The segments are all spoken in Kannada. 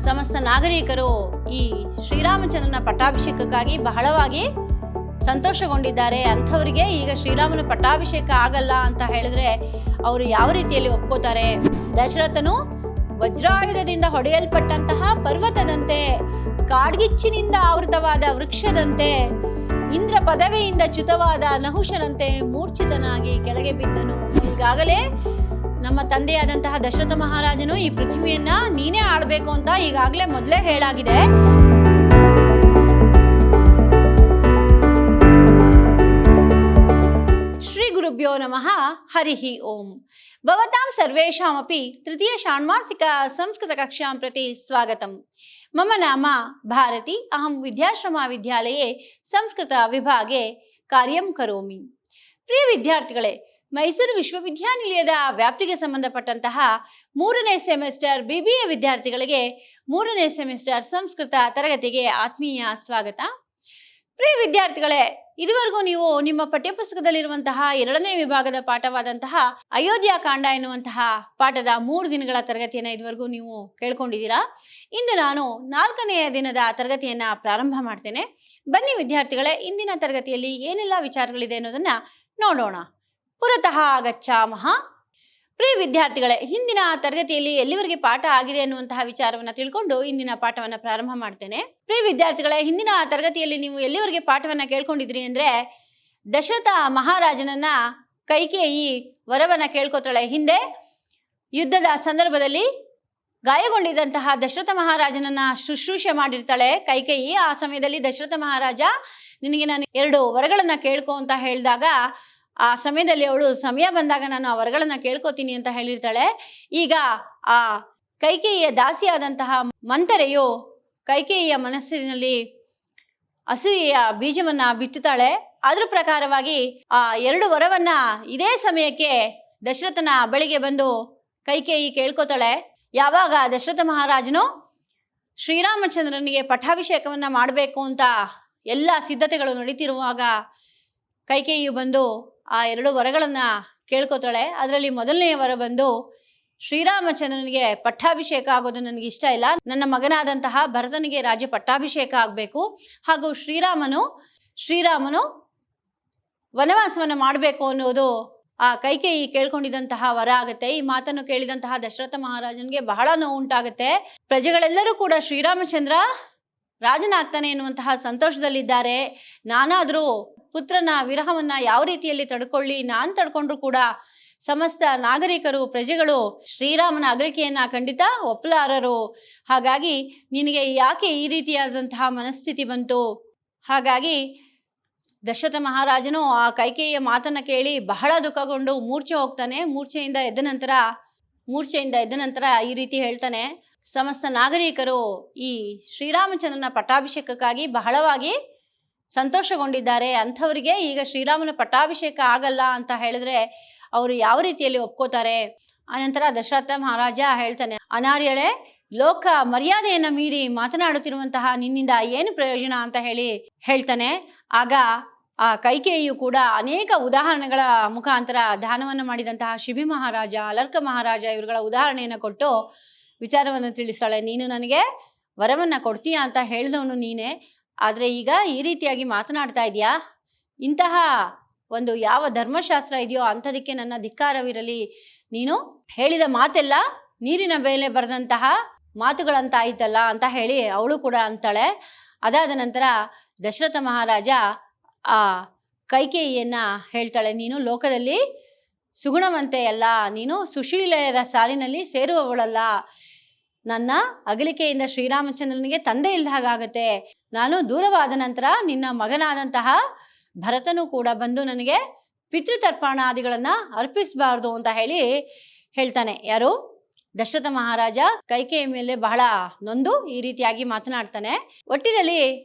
ಸಮಸ್ತ ನಾಗರಿಕರು ಈ ಶ್ರೀರಾಮಚಂದ್ರನ ಪಟ್ಟಾಭಿಷೇಕಕ್ಕಾಗಿ ಬಹಳವಾಗಿ ಸಂತೋಷಗೊಂಡಿದ್ದಾರೆ. ಅಂಥವರಿಗೆ ಈಗ ಶ್ರೀರಾಮನ ಪಟ್ಟಾಭಿಷೇಕ ಆಗಲ್ಲ ಅಂತ ಹೇಳಿದ್ರೆ ಅವರು ಯಾವ ರೀತಿಯಲ್ಲಿ ಒಪ್ಕೋತಾರೆ? ದಶರಥನು ವಜ್ರಾಯುಧದಿಂದ ಹೊಡೆಯಲ್ಪಟ್ಟಂತಹ ಪರ್ವತದಂತೆ, ಕಾಡ್ಗಿಚ್ಚಿನಿಂದ ಆವೃತವಾದ ವೃಕ್ಷದಂತೆ, ಇಂದ್ರ ಪದವಿಯಿಂದ ಚ್ಯುತವಾದ ನಹುಷನಂತೆ ಮೂರ್ಛಿತನಾಗಿ ಕೆಳಗೆ ಬಿದ್ದನು. ಈಗಾಗಲೇ ನಮ್ಮ ತಂದೆಯಾದಂತಹ ದಶರಥ ಮಹಾರಾಜನು ಈ ಪೃಥ್ವಿಯನ್ನ ನೀನೇ ಆಳ್ಬೇಕು ಅಂತ ಈಗಾಗಲೇ ಮೊದಲೇ ಹೇಳಾಗಿದೆ. ಶ್ರೀ ಗುರುಭ್ಯೋ ನಮಃ. ಹರಿ ಓಂ. ಭವತಾಂ ಸರ್ವೇಷಾಮಪಿ ತೃತೀಯ ಷಾಣ್ಮಾಸಿಕ ಸಂಸ್ಕೃತ ಕಕ್ಷಾಂ ಪ್ರತಿ ಸ್ವಾಗತಂ. ಮಮ ನಾಮ ಭಾರತಿ. ಅಹಂ ವಿದ್ಯಾಶ್ರಮ ವಿದ್ಯಾಲಯೇ ಸಂಸ್ಕೃತ ವಿಭಾಗೆ ಕಾರ್ಯಂ ಕರೋಮಿ. ಪ್ರಿಯ ವಿದ್ಯಾರ್ಥಿಗಳೇ, ಮೈಸೂರು ವಿಶ್ವವಿದ್ಯಾನಿಲಯದ ವ್ಯಾಪ್ತಿಗೆ ಸಂಬಂಧಪಟ್ಟಂತಹ 3ನೇ ಸೆಮಿಸ್ಟರ್ BBA ವಿದ್ಯಾರ್ಥಿಗಳಿಗೆ 3ನೇ ಸೆಮಿಸ್ಟರ್ ಸಂಸ್ಕೃತ ತರಗತಿಗೆ ಆತ್ಮೀಯ ಸ್ವಾಗತ. ಪ್ರಿಯ ವಿದ್ಯಾರ್ಥಿಗಳೇ, ಇದುವರೆಗೂ ನೀವು ನಿಮ್ಮ ಪಠ್ಯಪುಸ್ತಕದಲ್ಲಿರುವಂತಹ 2ನೇ ವಿಭಾಗದ ಪಾಠವಾದಂತಹ ಅಯೋಧ್ಯ ಕಾಂಡ ಎನ್ನುವಂತಹ ಪಾಠದ 3 ದಿನಗಳ ತರಗತಿಯನ್ನು ಇದುವರೆಗೂ ನೀವು ಕೇಳ್ಕೊಂಡಿದ್ದೀರಾ. ಇಂದು ನಾನು 4ನೆಯ ದಿನದ ತರಗತಿಯನ್ನ ಪ್ರಾರಂಭ ಮಾಡ್ತೇನೆ. ಬನ್ನಿ ವಿದ್ಯಾರ್ಥಿಗಳೇ, ಇಂದಿನ ತರಗತಿಯಲ್ಲಿ ಏನೆಲ್ಲ ವಿಚಾರಗಳಿದೆ ಅನ್ನೋದನ್ನ ನೋಡೋಣ. ಪುರತಃ ಗಚ್ಚಾಮಃ. ಪ್ರಿಯ ವಿದ್ಯಾರ್ಥಿಗಳೇ, ಹಿಂದಿನ ತರಗತಿಯಲ್ಲಿ ಎಲ್ಲಿವರೆಗೆ ಪಾಠ ಆಗಿದೆ ಅನ್ನುವಂತಹ ವಿಚಾರವನ್ನ ತಿಳ್ಕೊಂಡು ಇಂದಿನ ಪಾಠವನ್ನ ಪ್ರಾರಂಭ ಮಾಡ್ತೇನೆ. ಪ್ರಿಯ ವಿದ್ಯಾರ್ಥಿಗಳೇ, ಹಿಂದಿನ ತರಗತಿಯಲ್ಲಿ ನೀವು ಎಲ್ಲಿವರೆಗೆ ಪಾಠವನ್ನ ಕೇಳ್ಕೊಂಡಿದ್ರಿ ಅಂದ್ರೆ, ದಶರಥ ಮಹಾರಾಜನನ್ನ ಕೈಕೇಯಿ ವರವನ್ನ ಕೇಳ್ಕೊತಾಳೆ. ಹಿಂದೆ ಯುದ್ಧದ ಸಂದರ್ಭದಲ್ಲಿ ಗಾಯಗೊಂಡಿದ್ದಂತಹ ದಶರಥ ಮಹಾರಾಜನನ್ನ ಶುಶ್ರೂಷೆ ಮಾಡಿರ್ತಾಳೆ ಕೈಕೇಯಿ. ಆ ಸಮಯದಲ್ಲಿ ದಶರಥ ಮಹಾರಾಜ, ನಿನಗೆ ನಾನು 2 ವರಗಳನ್ನ ಕೇಳ್ಕೊ ಅಂತ ಹೇಳಿದಾಗ, ಆ ಸಮಯದಲ್ಲಿ ಅವಳು ಸಮಯ ಬಂದಾಗ ನಾನು ಆ ವರಗಳನ್ನ ಕೇಳ್ಕೊತೀನಿ ಅಂತ ಹೇಳಿರ್ತಾಳೆ. ಈಗ ಆ ಕೈಕೇಯಿಯ ದಾಸಿಯಾದಂತಹ ಮಂಥರೆಯು ಕೈಕೇಯಿಯ ಮನಸ್ಸಿನಲ್ಲಿ ಅಸೂಯೆಯ ಬೀಜವನ್ನ ಬಿತ್ತುತ್ತಾಳೆ. ಅದ್ರ ಪ್ರಕಾರವಾಗಿ ಆ 2 ವರವನ್ನ ಇದೇ ಸಮಯಕ್ಕೆ ದಶರಥನ ಬಳಿಗೆ ಬಂದು ಕೈಕೇಯಿ ಕೇಳ್ಕೊತಾಳೆ. ಯಾವಾಗ ದಶರಥ ಮಹಾರಾಜನು ಶ್ರೀರಾಮಚಂದ್ರನಿಗೆ ಪಟ್ಟಾಭಿಷೇಕವನ್ನ ಮಾಡಬೇಕು ಅಂತ ಎಲ್ಲ ಸಿದ್ಧತೆಗಳು ನಡೀತಿರುವಾಗ ಕೈಕೇಯಿಯು ಬಂದು ಆ 2 ವರಗಳನ್ನ ಕೇಳ್ಕೊತಾಳೆ. ಅದರಲ್ಲಿ ಮೊದಲನೆಯ ವರ ಬಂದು, ಶ್ರೀರಾಮಚಂದ್ರನಿಗೆ ಪಟ್ಟಾಭಿಷೇಕ ಆಗೋದು ನನಗೆ ಇಷ್ಟ ಇಲ್ಲ, ನನ್ನ ಮಗನಾದಂತಹ ಭರತನಿಗೆ ರಾಜ್ಯ ಪಟ್ಟಾಭಿಷೇಕ ಆಗಬೇಕು, ಹಾಗೂ ಶ್ರೀರಾಮನು ವನವಾಸವನ್ನ ಮಾಡಬೇಕು ಅನ್ನೋದು ಆ ಕೈಕೇಯಿ ಕೇಳ್ಕೊಂಡಿದ್ದಂತಹ ವರ ಆಗುತ್ತೆ. ಈ ಮಾತನ್ನು ಕೇಳಿದಂತಹ ದಶರಥ ಮಹಾರಾಜನಿಗೆ ಬಹಳ ನೋವುಂಟಾಗುತ್ತೆ. ಪ್ರಜೆಗಳೆಲ್ಲರೂ ಕೂಡ ಶ್ರೀರಾಮಚಂದ್ರ ರಾಜನಾಗ್ತಾನೆ ಎನ್ನುವಂತಹ ಸಂತೋಷದಲ್ಲಿದ್ದಾರೆ. ನಾನಾದ್ರೂ ಪುತ್ರನ ವಿರಹವನ್ನ ಯಾವ ರೀತಿಯಲ್ಲಿ ತಡ್ಕೊಳ್ಳಿ, ನಾನ್ ತಡ್ಕೊಂಡ್ರು ಕೂಡ ಸಮಸ್ತ ನಾಗರಿಕರು, ಪ್ರಜೆಗಳು ಶ್ರೀರಾಮನ ಅಗಲಿಕೆಯನ್ನ ಖಂಡಿತ ಒಪ್ಪಲಾರರು. ಹಾಗಾಗಿ ನಿನಗೆ ಯಾಕೆ ಈ ರೀತಿಯಾದಂತಹ ಮನಸ್ಥಿತಿ ಬಂತು? ಹಾಗಾಗಿ ದಶರಥ ಮಹಾರಾಜನು ಆ ಕೈಕೇಯಿಯ ಮಾತನ್ನ ಕೇಳಿ ಬಹಳ ದುಃಖಗೊಂಡು ಮೂರ್ಛೆ ಹೋಗ್ತಾನೆ. ಮೂರ್ಛೆಯಿಂದ ಎದ್ದ ನಂತರ ಈ ರೀತಿ ಹೇಳ್ತಾನೆ, ಸಮಸ್ತ ನಾಗರಿಕರು ಈ ಶ್ರೀರಾಮಚಂದ್ರನ ಪಟ್ಟಾಭಿಷೇಕಕ್ಕಾಗಿ ಬಹಳವಾಗಿ ಸಂತೋಷಗೊಂಡಿದ್ದಾರೆ. ಅಂಥವರಿಗೆ ಈಗ ಶ್ರೀರಾಮನ ಪಟ್ಟಾಭಿಷೇಕ ಆಗಲ್ಲ ಅಂತ ಹೇಳಿದ್ರೆ ಅವರು ಯಾವ ರೀತಿಯಲ್ಲಿ ಒಪ್ಕೋತಾರೆ? ಅನಂತರ ದಶರಥ ಮಹಾರಾಜ ಹೇಳ್ತಾನೆ, ಅನಾರ್ಯಳೆ, ಲೋಕ ಮರ್ಯಾದೆಯನ್ನ ಮೀರಿ ಮಾತನಾಡುತ್ತಿರುವಂತಹ ನಿನ್ನಿಂದ ಏನು ಪ್ರಯೋಜನ ಅಂತ ಹೇಳ್ತಾನೆ. ಆಗ ಆ ಕೈಕೇಯಿಯು ಕೂಡ ಅನೇಕ ಉದಾಹರಣೆಗಳ ಮುಖಾಂತರ ದಾನವನ್ನು ಮಾಡಿದಂತಹ ಶಿಬಿ ಮಹಾರಾಜ, ಅಲರ್ಕ ಮಹಾರಾಜ ಇವರುಗಳ ಉದಾಹರಣೆಯನ್ನು ಕೊಟ್ಟು ವಿಚಾರವನ್ನು ತಿಳಿಸ್ತಾಳೆ. ನೀನು ನನಗೆ ವರವನ್ನ ಕೊಡ್ತೀಯಾ ಅಂತ ಹೇಳಿದವನು ನೀನೇ, ಆದ್ರೆ ಈಗ ಈ ರೀತಿಯಾಗಿ ಮಾತನಾಡ್ತಾ ಇದೆಯಾ? ಇಂತಹ ಒಂದು ಯಾವ ಧರ್ಮಶಾಸ್ತ್ರ ಇದೆಯೋ ಅಂಥದಕ್ಕೆ ನನ್ನ ಧಿಕ್ಕಾರವಿರಲಿ. ನೀನು ಹೇಳಿದ ಮಾತೆಲ್ಲ ನೀರಿನ ಮೇಲೆ ಬರೆದಂತಹ ಮಾತುಗಳಂತ ಆಯ್ತಲ್ಲ ಅಂತ ಹೇಳಿ ಅವಳು ಕೂಡ ಅಂತಾಳೆ. ಅದಾದ ನಂತರ ದಶರಥ ಮಹಾರಾಜ ಆ ಕೈಕೇಯಿಯನ್ನ ಹೇಳ್ತಾಳೆ, ನೀನು ಲೋಕದಲ್ಲಿ ಸುಗುಣವಂತೆ ಅಲ್ಲ, ನೀನು ಸುಶೀಲೆಯರ ಸಾಲಿನಲ್ಲಿ ಸೇರುವವಳಲ್ಲ. ನನ್ನ ಅಗಲಿಕೆಯಿಂದ ಶ್ರೀರಾಮಚಂದ್ರನಿಗೆ ತಂದೆ ಇಲ್ದ ಹಾಗಾಗತ್ತೆ. ನಾನು ದೂರವಾದ ನಂತರ ನಿನ್ನ ಮಗನಾದಂತಹ ಭರತನು ಕೂಡ ಬಂದು ನನಗೆ ಪಿತೃತರ್ಪಣಾದಿಗಳನ್ನ ಅರ್ಪಿಸಬಾರ್ದು ಅಂತ ಹೇಳ್ತಾನೆ. ಯಾರು? ದಶರಥ ಮಹಾರಾಜ ಕೈಕೇಯಿ ಮೇಲೆ ಬಹಳ ನೊಂದು ಈ ರೀತಿಯಾಗಿ ಮಾತನಾಡ್ತಾನೆ. ಒಟ್ಟಿನಲ್ಲಿ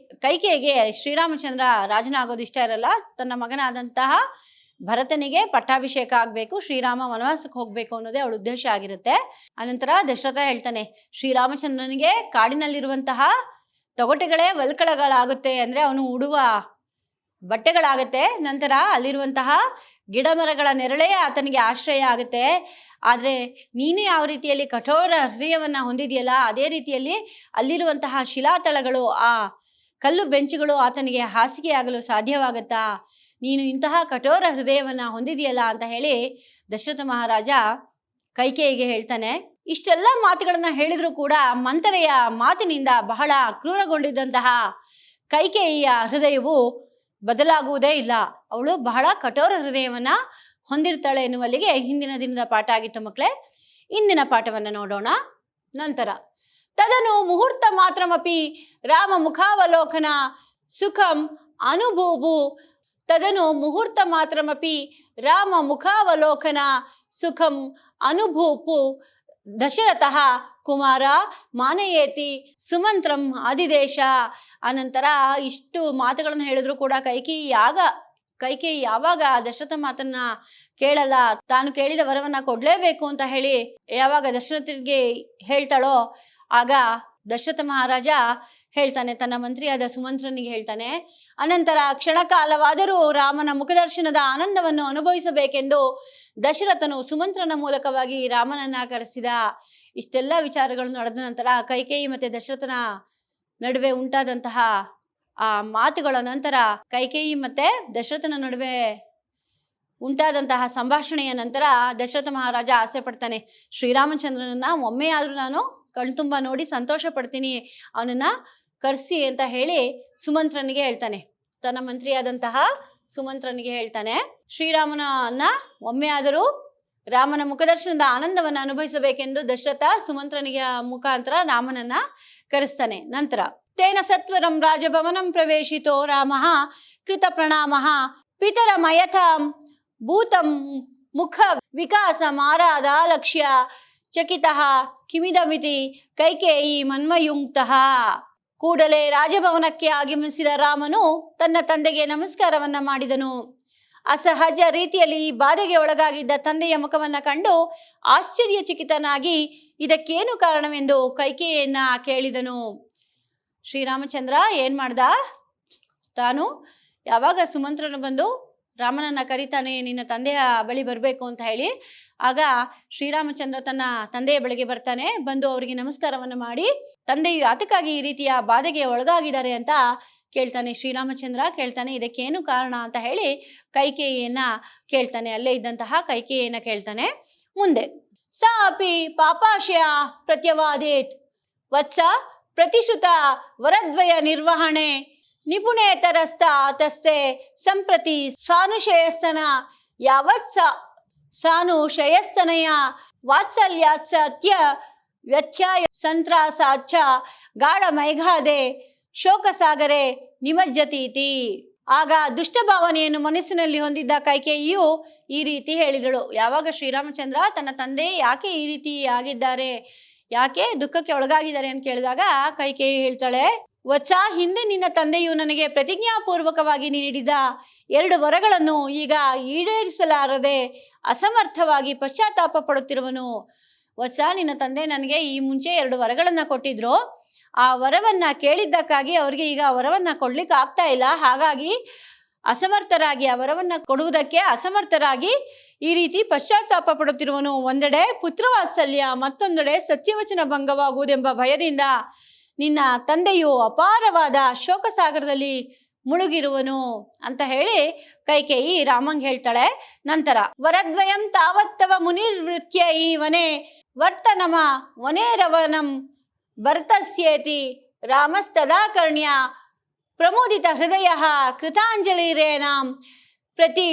ಕೈಕೇಯಿಗೆ ಶ್ರೀರಾಮಚಂದ್ರ ರಾಜನಾಗೋದು ಇಷ್ಟ ಇರಲ್ಲ. ತನ್ನ ಮಗನಾದಂತಹ ಭರತನಿಗೆ ಪಟ್ಟಾಭಿಷೇಕ ಆಗ್ಬೇಕು, ಶ್ರೀರಾಮ ವನವಾಸಕ್ಕೆ ಹೋಗ್ಬೇಕು ಅನ್ನೋದೇ ಅವಳ ಉದ್ದೇಶ ಆಗಿರುತ್ತೆ. ಅನಂತರ ದಶರಥ ಹೇಳ್ತಾನೆ, ಶ್ರೀರಾಮಚಂದ್ರನಿಗೆ ಕಾಡಿನಲ್ಲಿರುವಂತಹ ತೊಗಟೆಗಳೇ ವಲ್ಕಳಗಳಾಗುತ್ತೆ, ಅಂದ್ರೆ ಅವನು ಉಡುವ ಬಟ್ಟೆಗಳಾಗತ್ತೆ. ನಂತರ ಅಲ್ಲಿರುವಂತಹ ಗಿಡ ಮರಗಳ ನೆರಳೇ ಆತನಿಗೆ ಆಶ್ರಯ ಆಗುತ್ತೆ. ಆದರೆ ನೀನು ಯಾವ ರೀತಿಯಲ್ಲಿ ಕಠೋರ ಹೃದಯವನ್ನ ಹೊಂದಿದೆಯಲ್ಲ, ಅದೇ ರೀತಿಯಲ್ಲಿ ಅಲ್ಲಿರುವಂತಹ ಶಿಲಾತಳಗಳು, ಆ ಕಲ್ಲು ಬೆಂಚುಗಳು ಆತನಿಗೆ ಹಾಸಿಗೆ ಆಗಲು ಸಾಧ್ಯವಾಗತ್ತಾ? ನೀನು ಇಂತಹ ಕಠೋರ ಹೃದಯವನ್ನ ಹೊಂದಿದೆಯಲ್ಲ ಅಂತ ಹೇಳಿ ದಶರಥ ಮಹಾರಾಜ ಕೈಕೇಯಿಗೆ ಹೇಳ್ತಾನೆ. ಇಷ್ಟೆಲ್ಲ ಮಾತುಗಳನ್ನ ಹೇಳಿದ್ರು ಕೂಡ ಮಂಥರೆಯ ಮಾತಿನಿಂದ ಬಹಳ ಕ್ರೂರಗೊಂಡಿದ್ದಂತಹ ಕೈಕೇಯಿಯ ಹೃದಯವು ಬದಲಾಗುವುದೇ ಇಲ್ಲ. ಅವಳು ಬಹಳ ಕಠೋರ ಹೃದಯವನ್ನ ಹೊಂದಿರ್ತಾಳೆ ಎನ್ನುವಲ್ಲಿಗೆ ಹಿಂದಿನ ದಿನದ ಪಾಠ ಆಗಿತ್ತು ಮಕ್ಕಳೇ. ಇಂದಿನ ಪಾಠವನ್ನ ನೋಡೋಣ. ನಂತರ ತದನು ಮುಹೂರ್ತ ಮಾತ್ರಮಪಿ ರಾಮ ಮುಖಾವಲೋಕನ ಸುಖಂ ಅನುಭೂಭು. ತದನು ಮುಹೂರ್ತ ಮಾತ್ರಮಪಿ ರಾಮ ಮುಖಾವಲೋಕನ ಸುಖಂ ಅನುಭೂಪು ದಶರಥಃ ಕುಮಾರ ಮಾನಯೇತಿ ಸುಮಂತ್ರಂ ಆದಿದೇಶ. ಅನಂತರ ಇಷ್ಟು ಮಾತುಗಳನ್ನು ಹೇಳಿದ್ರು ಕೂಡ ಕೈಕೇಯಿ ಯಾವಾಗ ದಶರಥ ಮಾತನ್ನ ಕೇಳಲ್ಲ, ತಾನು ಕೇಳಿದ ವರವನ್ನ ಕೊಡ್ಲೇಬೇಕು ಅಂತ ಹೇಳಿ ಯಾವಾಗ ದಶರಥನಿಗೆ ಹೇಳ್ತಾಳೋ, ಆಗ ದಶರಥ ಮಹಾರಾಜ ಹೇಳ್ತಾನೆ, ತನ್ನ ಮಂತ್ರಿಯಾದ ಸುಮಂತ್ರನಿಗೆ ಹೇಳ್ತಾನೆ, ಅನಂತರ ಕ್ಷಣಕಾಲವಾದರೂ ರಾಮನ ಮುಖದರ್ಶನದ ಆನಂದವನ್ನು ಅನುಭವಿಸಬೇಕೆಂದು ದಶರಥನು ಸುಮಂತ್ರನ ಮೂಲಕವಾಗಿ ರಾಮನನ್ನ ಕರೆಸಿದ. ಇಷ್ಟೆಲ್ಲ ವಿಚಾರಗಳು ನಡೆದ ನಂತರ ಕೈಕೇಯಿ ಮತ್ತೆ ದಶರಥನ ನಡುವೆ ಉಂಟಾದಂತಹ ಆ ಮಾತುಗಳ ನಂತರ, ಕೈಕೇಯಿ ಮತ್ತೆ ದಶರಥನ ನಡುವೆ ಉಂಟಾದಂತಹ ಸಂಭಾಷಣೆಯ ನಂತರ ದಶರಥ ಮಹಾರಾಜ ಆಸೆ ಪಡ್ತಾನೆ, ಶ್ರೀರಾಮಚಂದ್ರನನ್ನ ಒಮ್ಮೆ ಆದ್ರೂ ನಾನು ಕಣ್ತುಂಬ ನೋಡಿ ಸಂತೋಷ ಪಡ್ತೀನಿ, ಅವನನ್ನ ಕರ್ಸಿ ಅಂತ ಹೇಳಿ ಸುಮಂತ್ರನಿಗೆ ಹೇಳ್ತಾನೆ. ತನ್ನ ಮಂತ್ರಿಯಾದಂತಹ ಸುಮಂತ್ರನಿಗೆ ಹೇಳ್ತಾನೆ, ಶ್ರೀರಾಮನನ್ನ ಒಮ್ಮೆ ಆದರೂ ರಾಮನ ಮುಖದರ್ಶನದ ಆನಂದವನ್ನು ಅನುಭವಿಸಬೇಕೆಂದು ದಶರಥ ಸುಮಂತ್ರನಿಗೆ ಮುಖಾಂತರ ರಾಮನನ್ನ ಕರೆಸ್ತಾನೆ. ನಂತರ ತೇನ ಸತ್ವರಂ ರಾಜಭವನಂ ಪ್ರವೇಶಿತೋ ರಾಮಃ ಕೃತ ಪ್ರಣಾಮಃ ಪಿತರಮಯಥಾಂ ಭೂತಂ ಮುಖ ವಿಕಾಸ ಮಾರಾದಾಲಕ್ಷ್ಯ ಚಕಿತಃ ಕಿಮಿದಮಿತಿ ಕೈಕೇಯಿ ಮನ್ಮಯುಕ್ತಃ. ಕೂಡಲೇ ರಾಜಭವನಕ್ಕೆ ಆಗಮಿಸಿದ ರಾಮನು ತನ್ನ ತಂದೆಗೆ ನಮಸ್ಕಾರವನ್ನ ಮಾಡಿದನು. ಅಸಹಜ ರೀತಿಯಲ್ಲಿ ಬಾಧೆಗೆ ಒಳಗಾಗಿದ್ದ ತಂದೆಯ ಮುಖವನ್ನ ಕಂಡು ಆಶ್ಚರ್ಯಚಕಿತನಾಗಿ ಇದಕ್ಕೇನು ಕಾರಣವೆಂದು ಕೈಕೇಯಿಯನ್ನ ಕೇಳಿದನು. ಶ್ರೀರಾಮಚಂದ್ರ ಏನ್ ಮಾಡ್ದ, ತಾನು ಯಾವಾಗ ಸುಮಂತ್ರನು ಬಂದು ರಾಮನನ್ನ ಕರೀತಾನೆ, ನಿನ್ನ ತಂದೆಯ ಬಳಿ ಬರಬೇಕು ಅಂತ ಹೇಳಿ, ಆಗ ಶ್ರೀರಾಮಚಂದ್ರ ತನ್ನ ತಂದೆಯ ಬಳಿಗೆ ಬರ್ತಾನೆ. ಬಂದು ಅವರಿಗೆ ನಮಸ್ಕಾರವನ್ನ ಮಾಡಿ, ತಂದೆಯು ಯಾತಕ್ಕಾಗಿ ಈ ರೀತಿಯ ಬಾಧೆಗೆ ಒಳಗಾಗಿದ್ದಾರೆ ಅಂತ ಕೇಳ್ತಾನೆ. ಶ್ರೀರಾಮಚಂದ್ರ ಕೇಳ್ತಾನೆ, ಇದಕ್ಕೇನು ಕಾರಣ ಅಂತ ಹೇಳಿ ಕೈಕೇಯಿಯನ್ನ ಕೇಳ್ತಾನೆ. ಅಲ್ಲೇ ಇದ್ದಂತಹ ಕೈಕೇಯಿಯನ್ನ ಕೇಳ್ತಾನೆ. ಮುಂದೆ ಸಾ ಅಪಿ ಪಾಪಾಶಯ ಪ್ರತ್ಯವಾದೇತ್ ವತ್ಸ ಪ್ರತಿಶ್ರುತ ವರದ್ವಯ ನಿರ್ವಹಣೆ ನಿಪುಣೇತರಸ್ಥ ತಸ್ತೆ ಸಂಪ್ರತಿ ಸಾನುಶಯಸ್ತನ ಯಾವತ್ ಸಾನುಶಯಸ್ತನಯ ವಾತ್ಸಲ್ಯಾತ್ಸತ್ಯ ವ್ಯತ್ಯಾಯ ಸಂತ್ರಾಸಾಚ ಗಾಢ ಮೈಘಾದೆ ಶೋಕಸಾಗರೆ ನಿಮಜ್ಜತೀತಿ. ಆಗ ದುಷ್ಟಭಾವನೆಯನ್ನು ಮನಸ್ಸಿನಲ್ಲಿ ಹೊಂದಿದ್ದ ಕೈಕೇಯಿಯು ಈ ರೀತಿ ಹೇಳಿದಳು. ಯಾವಾಗ ಶ್ರೀರಾಮಚಂದ್ರ ತನ್ನ ತಂದೆ ಯಾಕೆ ಈ ರೀತಿ ಆಗಿದ್ದಾರೆ, ಯಾಕೆ ದುಃಖಕ್ಕೆ ಒಳಗಾಗಿದ್ದಾರೆ ಅಂತ ಕೇಳಿದಾಗ ಕೈಕೇಯಿ ಹೇಳ್ತಾಳೆ, ವತ್ಸ, ಹಿಂದೆ ನಿನ್ನ ತಂದೆಯು ನನಗೆ ಪ್ರತಿಜ್ಞಾಪೂರ್ವಕವಾಗಿ ನೀಡಿದ 2 ವರಗಳನ್ನು ಈಗ ಈಡೇರಿಸಲಾರದೆ ಅಸಮರ್ಥವಾಗಿ ಪಶ್ಚಾತ್ತಾಪ ಪಡುತ್ತಿರುವನು. ವತ್ಸ, ನಿನ್ನ ತಂದೆ ನನಗೆ ಈ ಮುಂಚೆ 2 ವರಗಳನ್ನ ಕೊಟ್ಟಿದ್ರು. ಆ ವರವನ್ನ ಕೇಳಿದ್ದಕ್ಕಾಗಿ ಅವ್ರಿಗೆ ಈಗ ವರವನ್ನ ಕೊಡ್ಲಿಕ್ಕೆ ಆಗ್ತಾ ಇಲ್ಲ. ಹಾಗಾಗಿ ಅಸಮರ್ಥರಾಗಿ ಆ ವರವನ್ನ ಕೊಡುವುದಕ್ಕೆ ಅಸಮರ್ಥರಾಗಿ ಈ ರೀತಿ ಪಶ್ಚಾತ್ತಾಪ ಪಡುತ್ತಿರುವನು. ಒಂದೆಡೆ ಪುತ್ರವಾತ್ಸಲ್ಯ, ಮತ್ತೊಂದೆಡೆ ಸತ್ಯವಚನ ಭಂಗವಾಗುವುದೆಂಬ ಭಯದಿಂದ ನಿನ್ನ ತಂದೆಯು ಅಪಾರವಾದ ಶೋಕಸಾಗರದಲ್ಲಿ ಮುಳುಗಿರುವನು ಅಂತ ಹೇಳಿ ಕೈಕೇಯಿ ರಾಮಂಗ್ ಹೇಳ್ತಾಳೆ. ನಂತರ ವರದ್ವಯಂ ತಾವತ್ತವ ಮುನಿರ್ವೃತ್ಯ ಈ ವನೆ ವರ್ತನಮ ವನೇರವನಂ ಭರ್ತಸ್ಯೇತಿ ರಾಮಸ್ತದಾಕರ್ಣ್ಯ ಪ್ರಮೋದಿತ ಹೃದಯ ಕೃತಾಂಜಲಿರೇನಾಂ ಪ್ರತಿ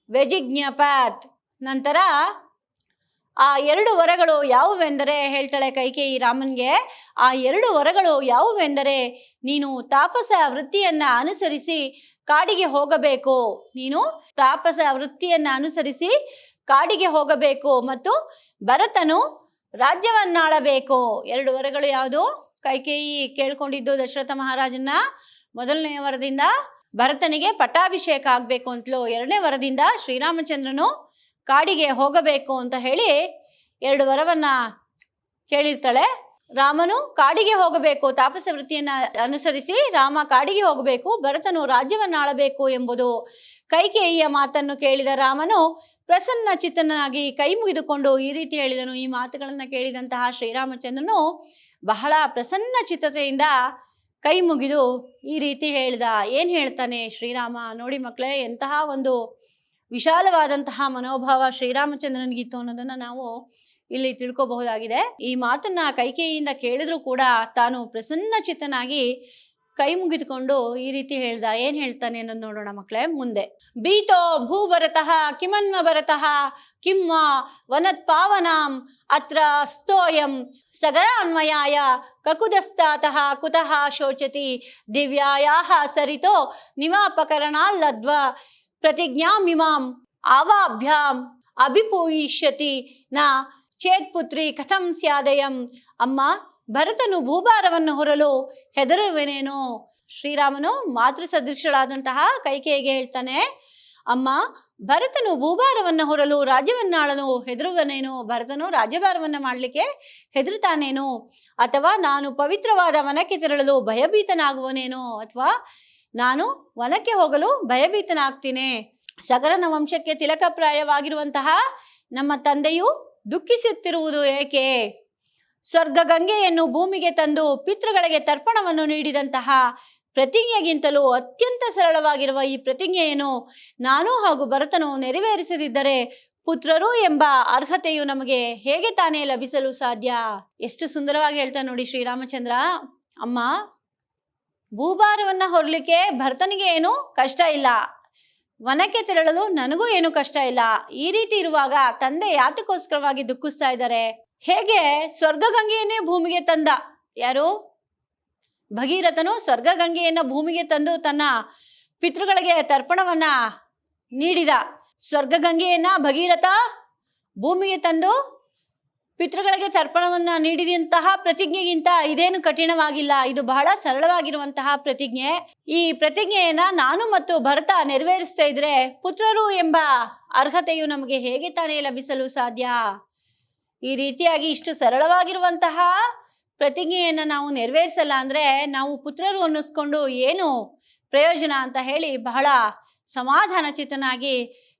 ವ್ಯಜಿಜ್ಞಪತ್. ನಂತರ ಆ 2 ವರಗಳು ಯಾವುವೆಂದರೆ ಹೇಳ್ತಾಳೆ ಕೈಕೇಯಿ ರಾಮನ್ಗೆ, ಆ 2 ವರಗಳು ಯಾವುವೆಂದರೆ, ನೀನು ತಾಪಸ ವೃತ್ತಿಯನ್ನ ಅನುಸರಿಸಿ ಕಾಡಿಗೆ ಹೋಗಬೇಕು, ಕಾಡಿಗೆ ಹೋಗಬೇಕು ಮತ್ತು ಭರತನು ರಾಜ್ಯವನ್ನಾಳಬೇಕು. 2 ವರಗಳು ಯಾವುದು? ಕೈಕೇಯಿ ಕೇಳ್ಕೊಂಡಿದ್ದು ದಶರಥ ಮಹಾರಾಜನ ಮೊದಲನೇ ವರದಿಂದ ಭರತನಿಗೆ ಪಟ್ಟಾಭಿಷೇಕ ಆಗ್ಬೇಕು ಅಂತಲೂ, 2ನೇ ವರದಿಂದ ಶ್ರೀರಾಮಚಂದ್ರನು ಕಾಡಿಗೆ ಹೋಗಬೇಕು ಅಂತ ಹೇಳಿ 2 ವರವನ್ನ ಕೇಳಿರ್ತಾಳೆ. ರಾಮನು ಕಾಡಿಗೆ ಹೋಗಬೇಕು, ತಾಪಸ ವೃತ್ತಿಯನ್ನ ಅನುಸರಿಸಿ ರಾಮ ಕಾಡಿಗೆ ಹೋಗಬೇಕು, ಭರತನು ರಾಜ್ಯವನ್ನ ಆಳಬೇಕು ಎಂಬುದು. ಕೈಕೇಯಿಯ ಮಾತನ್ನು ಕೇಳಿದ ರಾಮನು ಪ್ರಸನ್ನ ಚಿತ್ತನಾಗಿ ಕೈ ಮುಗಿದುಕೊಂಡು ಈ ರೀತಿ ಹೇಳಿದನು. ಈ ಮಾತುಗಳನ್ನ ಕೇಳಿದಂತಹ ಶ್ರೀರಾಮಚಂದ್ರನು ಬಹಳ ಪ್ರಸನ್ನ ಚಿತ್ತತೆಯಿಂದ ಕೈ ಮುಗಿದು ಈ ರೀತಿ ಹೇಳ್ದ. ಏನ್ ಹೇಳ್ತಾನೆ ಶ್ರೀರಾಮ ನೋಡಿ ಮಕ್ಕಳೇ, ಎಂತಹ ಒಂದು ವಿಶಾಲವಾದಂತಹ ಮನೋಭಾವ ಶ್ರೀರಾಮಚಂದ್ರನಿಗಿತ್ತು ಅನ್ನೋದನ್ನ ನಾವು ಇಲ್ಲಿ ತಿಳ್ಕೋಬಹುದಾಗಿದೆ. ಈ ಮಾತನ್ನ ಕೈಕೇಯಿಯಿಂದ ಕೇಳಿದ್ರು ಕೂಡ ತಾನು ಪ್ರಸನ್ನ ಚಿತ್ತನಾಗಿ ಕೈ ಮುಗಿದುಕೊಂಡು ಈ ರೀತಿ ಹೇಳ್ದ. ಏನ್ ಹೇಳ್ತಾನೆ ಅನ್ನೋದು ನೋಡೋಣ ಮಕ್ಕಳೇ ಮುಂದೆ. ಬೀತೋ ಭೂಭರತಃ ಕಿಮನ್ವ ಭರತಃ ಕಿಮ್ಮ ವನತ್ಪಾವನಾಂ ಅತ್ರ ಸ್ತೋಯಂ ಸಗರಾನ್ವಯಾಯ ಕಕುದಸ್ತಾತಃ ಕುತಃ ಶೋಚತಿ ದಿವ್ಯಾಯಾಹ ಸರಿತೋ ನಿವಾಪಕರಣಾಲ್ಲದ್ವ ಪ್ರತಿಜ್ಞಾಮಿಮಾಂ ಆವಾಭ್ಯಾಂ ಅಭಿಪೂಯಿಷ್ಯತಿ ನ ಚೇತ್ಪುತ್ರಿ ಕಥಂ ಸ್ಯಾದಯಂ. ಅಮ್ಮ, ಭರತನು ಭೂಭಾರವನ್ನು ಹೊರಲು ಹೆದರುವೆನೇನೋ. ಶ್ರೀರಾಮನು ಮಾತೃ ಸದೃಶಳಾದಂತಹ ಕೈಕೇಯಿಗೆ ಹೇಳ್ತಾನೆ, ಅಮ್ಮ, ಭರತನು ಭೂಭಾರವನ್ನು ಹೊರಲು ರಾಜ್ಯವನ್ನಾಳನು ಹೆದರುವನೇನೋ. ಭರತನು ರಾಜ್ಯಭಾರವನ್ನ ಮಾಡ್ಲಿಕ್ಕೆ ಹೆದರುತ್ತಾನೇನೋ, ಅಥವಾ ನಾನು ಪವಿತ್ರವಾದ ವನಕ್ಕೆ ತೆರಳಲು ಭಯಭೀತನಾಗುವನೇನೋ, ಅಥವಾ ನಾನು ವನಕ್ಕೆ ಹೋಗಲು ಭಯಭೀತನಾಗ್ತೀನಿ. ಸಗರನ ವಂಶಕ್ಕೆ ತಿಲಕಪ್ರಾಯವಾಗಿರುವಂತಹ ನಮ್ಮ ತಂದೆಯು ದುಃಖಿಸುತ್ತಿರುವುದು ಏಕೆ? ಸ್ವರ್ಗ ಗಂಗೆಯನ್ನು ಭೂಮಿಗೆ ತಂದು ಪಿತೃಗಳಿಗೆ ತರ್ಪಣವನ್ನು ನೀಡಿದಂತಹ ಪ್ರತಿಜ್ಞೆಗಿಂತಲೂ ಅತ್ಯಂತ ಸರಳವಾಗಿರುವ ಈ ಪ್ರತಿಜ್ಞೆಯನ್ನು ನಾನು ಹಾಗೂ ಭರತನು ನೆರವೇರಿಸದಿದ್ದರೆ ಪುತ್ರರು ಎಂಬ ಅರ್ಹತೆಯು ನಮಗೆ ಹೇಗೆ ತಾನೇ ಲಭಿಸಲು ಸಾಧ್ಯ? ಎಷ್ಟು ಸುಂದರವಾಗಿ ಹೇಳ್ತಾನೆ ನೋಡಿ ಶ್ರೀರಾಮಚಂದ್ರ. ಅಮ್ಮ, ಭೂಭಾರವನ್ನ ಹೊರಲಿಕ್ಕೆ ಭರತನಿಗೆ ಏನು ಕಷ್ಟ ಇಲ್ಲ, ವನಕ್ಕೆ ತೆರಳಲು ನನಗೂ ಏನು ಕಷ್ಟ ಇಲ್ಲ. ಈ ರೀತಿ ಇರುವಾಗ ತಂದೆ ಯಾತಕ್ಕೋಸ್ಕರವಾಗಿ ದುಃಖಿಸ್ತಾ ಇದ್ದಾರೆ? ಹೇಗೆ ಸ್ವರ್ಗ ಗಂಗೆಯನ್ನೇ ಭೂಮಿಗೆ ತಂದ, ಯಾರು? ಭಗೀರಥನು ಸ್ವರ್ಗ ಗಂಗೆಯನ್ನ ಭೂಮಿಗೆ ತಂದು ತನ್ನ ಪಿತೃಗಳಿಗೆ ತರ್ಪಣವನ್ನ ನೀಡಿದ. ಸ್ವರ್ಗ ಗಂಗೆಯನ್ನ ಭಗೀರಥ ಭೂಮಿಗೆ ತಂದು ಪಿತೃಗಳಿಗೆ ತರ್ಪಣವನ್ನ ನೀಡಿದಂತಹ ಪ್ರತಿಜ್ಞೆಗಿಂತ ಇದೇನು ಕಠಿಣವಾಗಿಲ್ಲ. ಇದು ಬಹಳ ಸರಳವಾಗಿರುವಂತಹ ಪ್ರತಿಜ್ಞೆ. ಈ ಪ್ರತಿಜ್ಞೆಯನ್ನ ನಾನು ಮತ್ತು ಭರತ ನೆರವೇರಿಸ್ತಾ ಇದ್ರೆ ಪುತ್ರರು ಎಂಬ ಅರ್ಹತೆಯು ನಮಗೆ ಹೇಗೆ ತಾನೇ ಲಭಿಸಲು ಸಾಧ್ಯ? ಈ ರೀತಿಯಾಗಿ ಇಷ್ಟು ಸರಳವಾಗಿರುವಂತಹ ಪ್ರತಿಜ್ಞೆಯನ್ನ ನಾವು ನೆರವೇರಿಸಲ್ಲ ಅಂದ್ರೆ ನಾವು ಪುತ್ರರು ಅನ್ನಿಸ್ಕೊಂಡು ಏನು ಪ್ರಯೋಜನ ಅಂತ ಹೇಳಿ ಬಹಳ ಸಮಾಧಾನ ಚಿತ್ತನಾಗಿ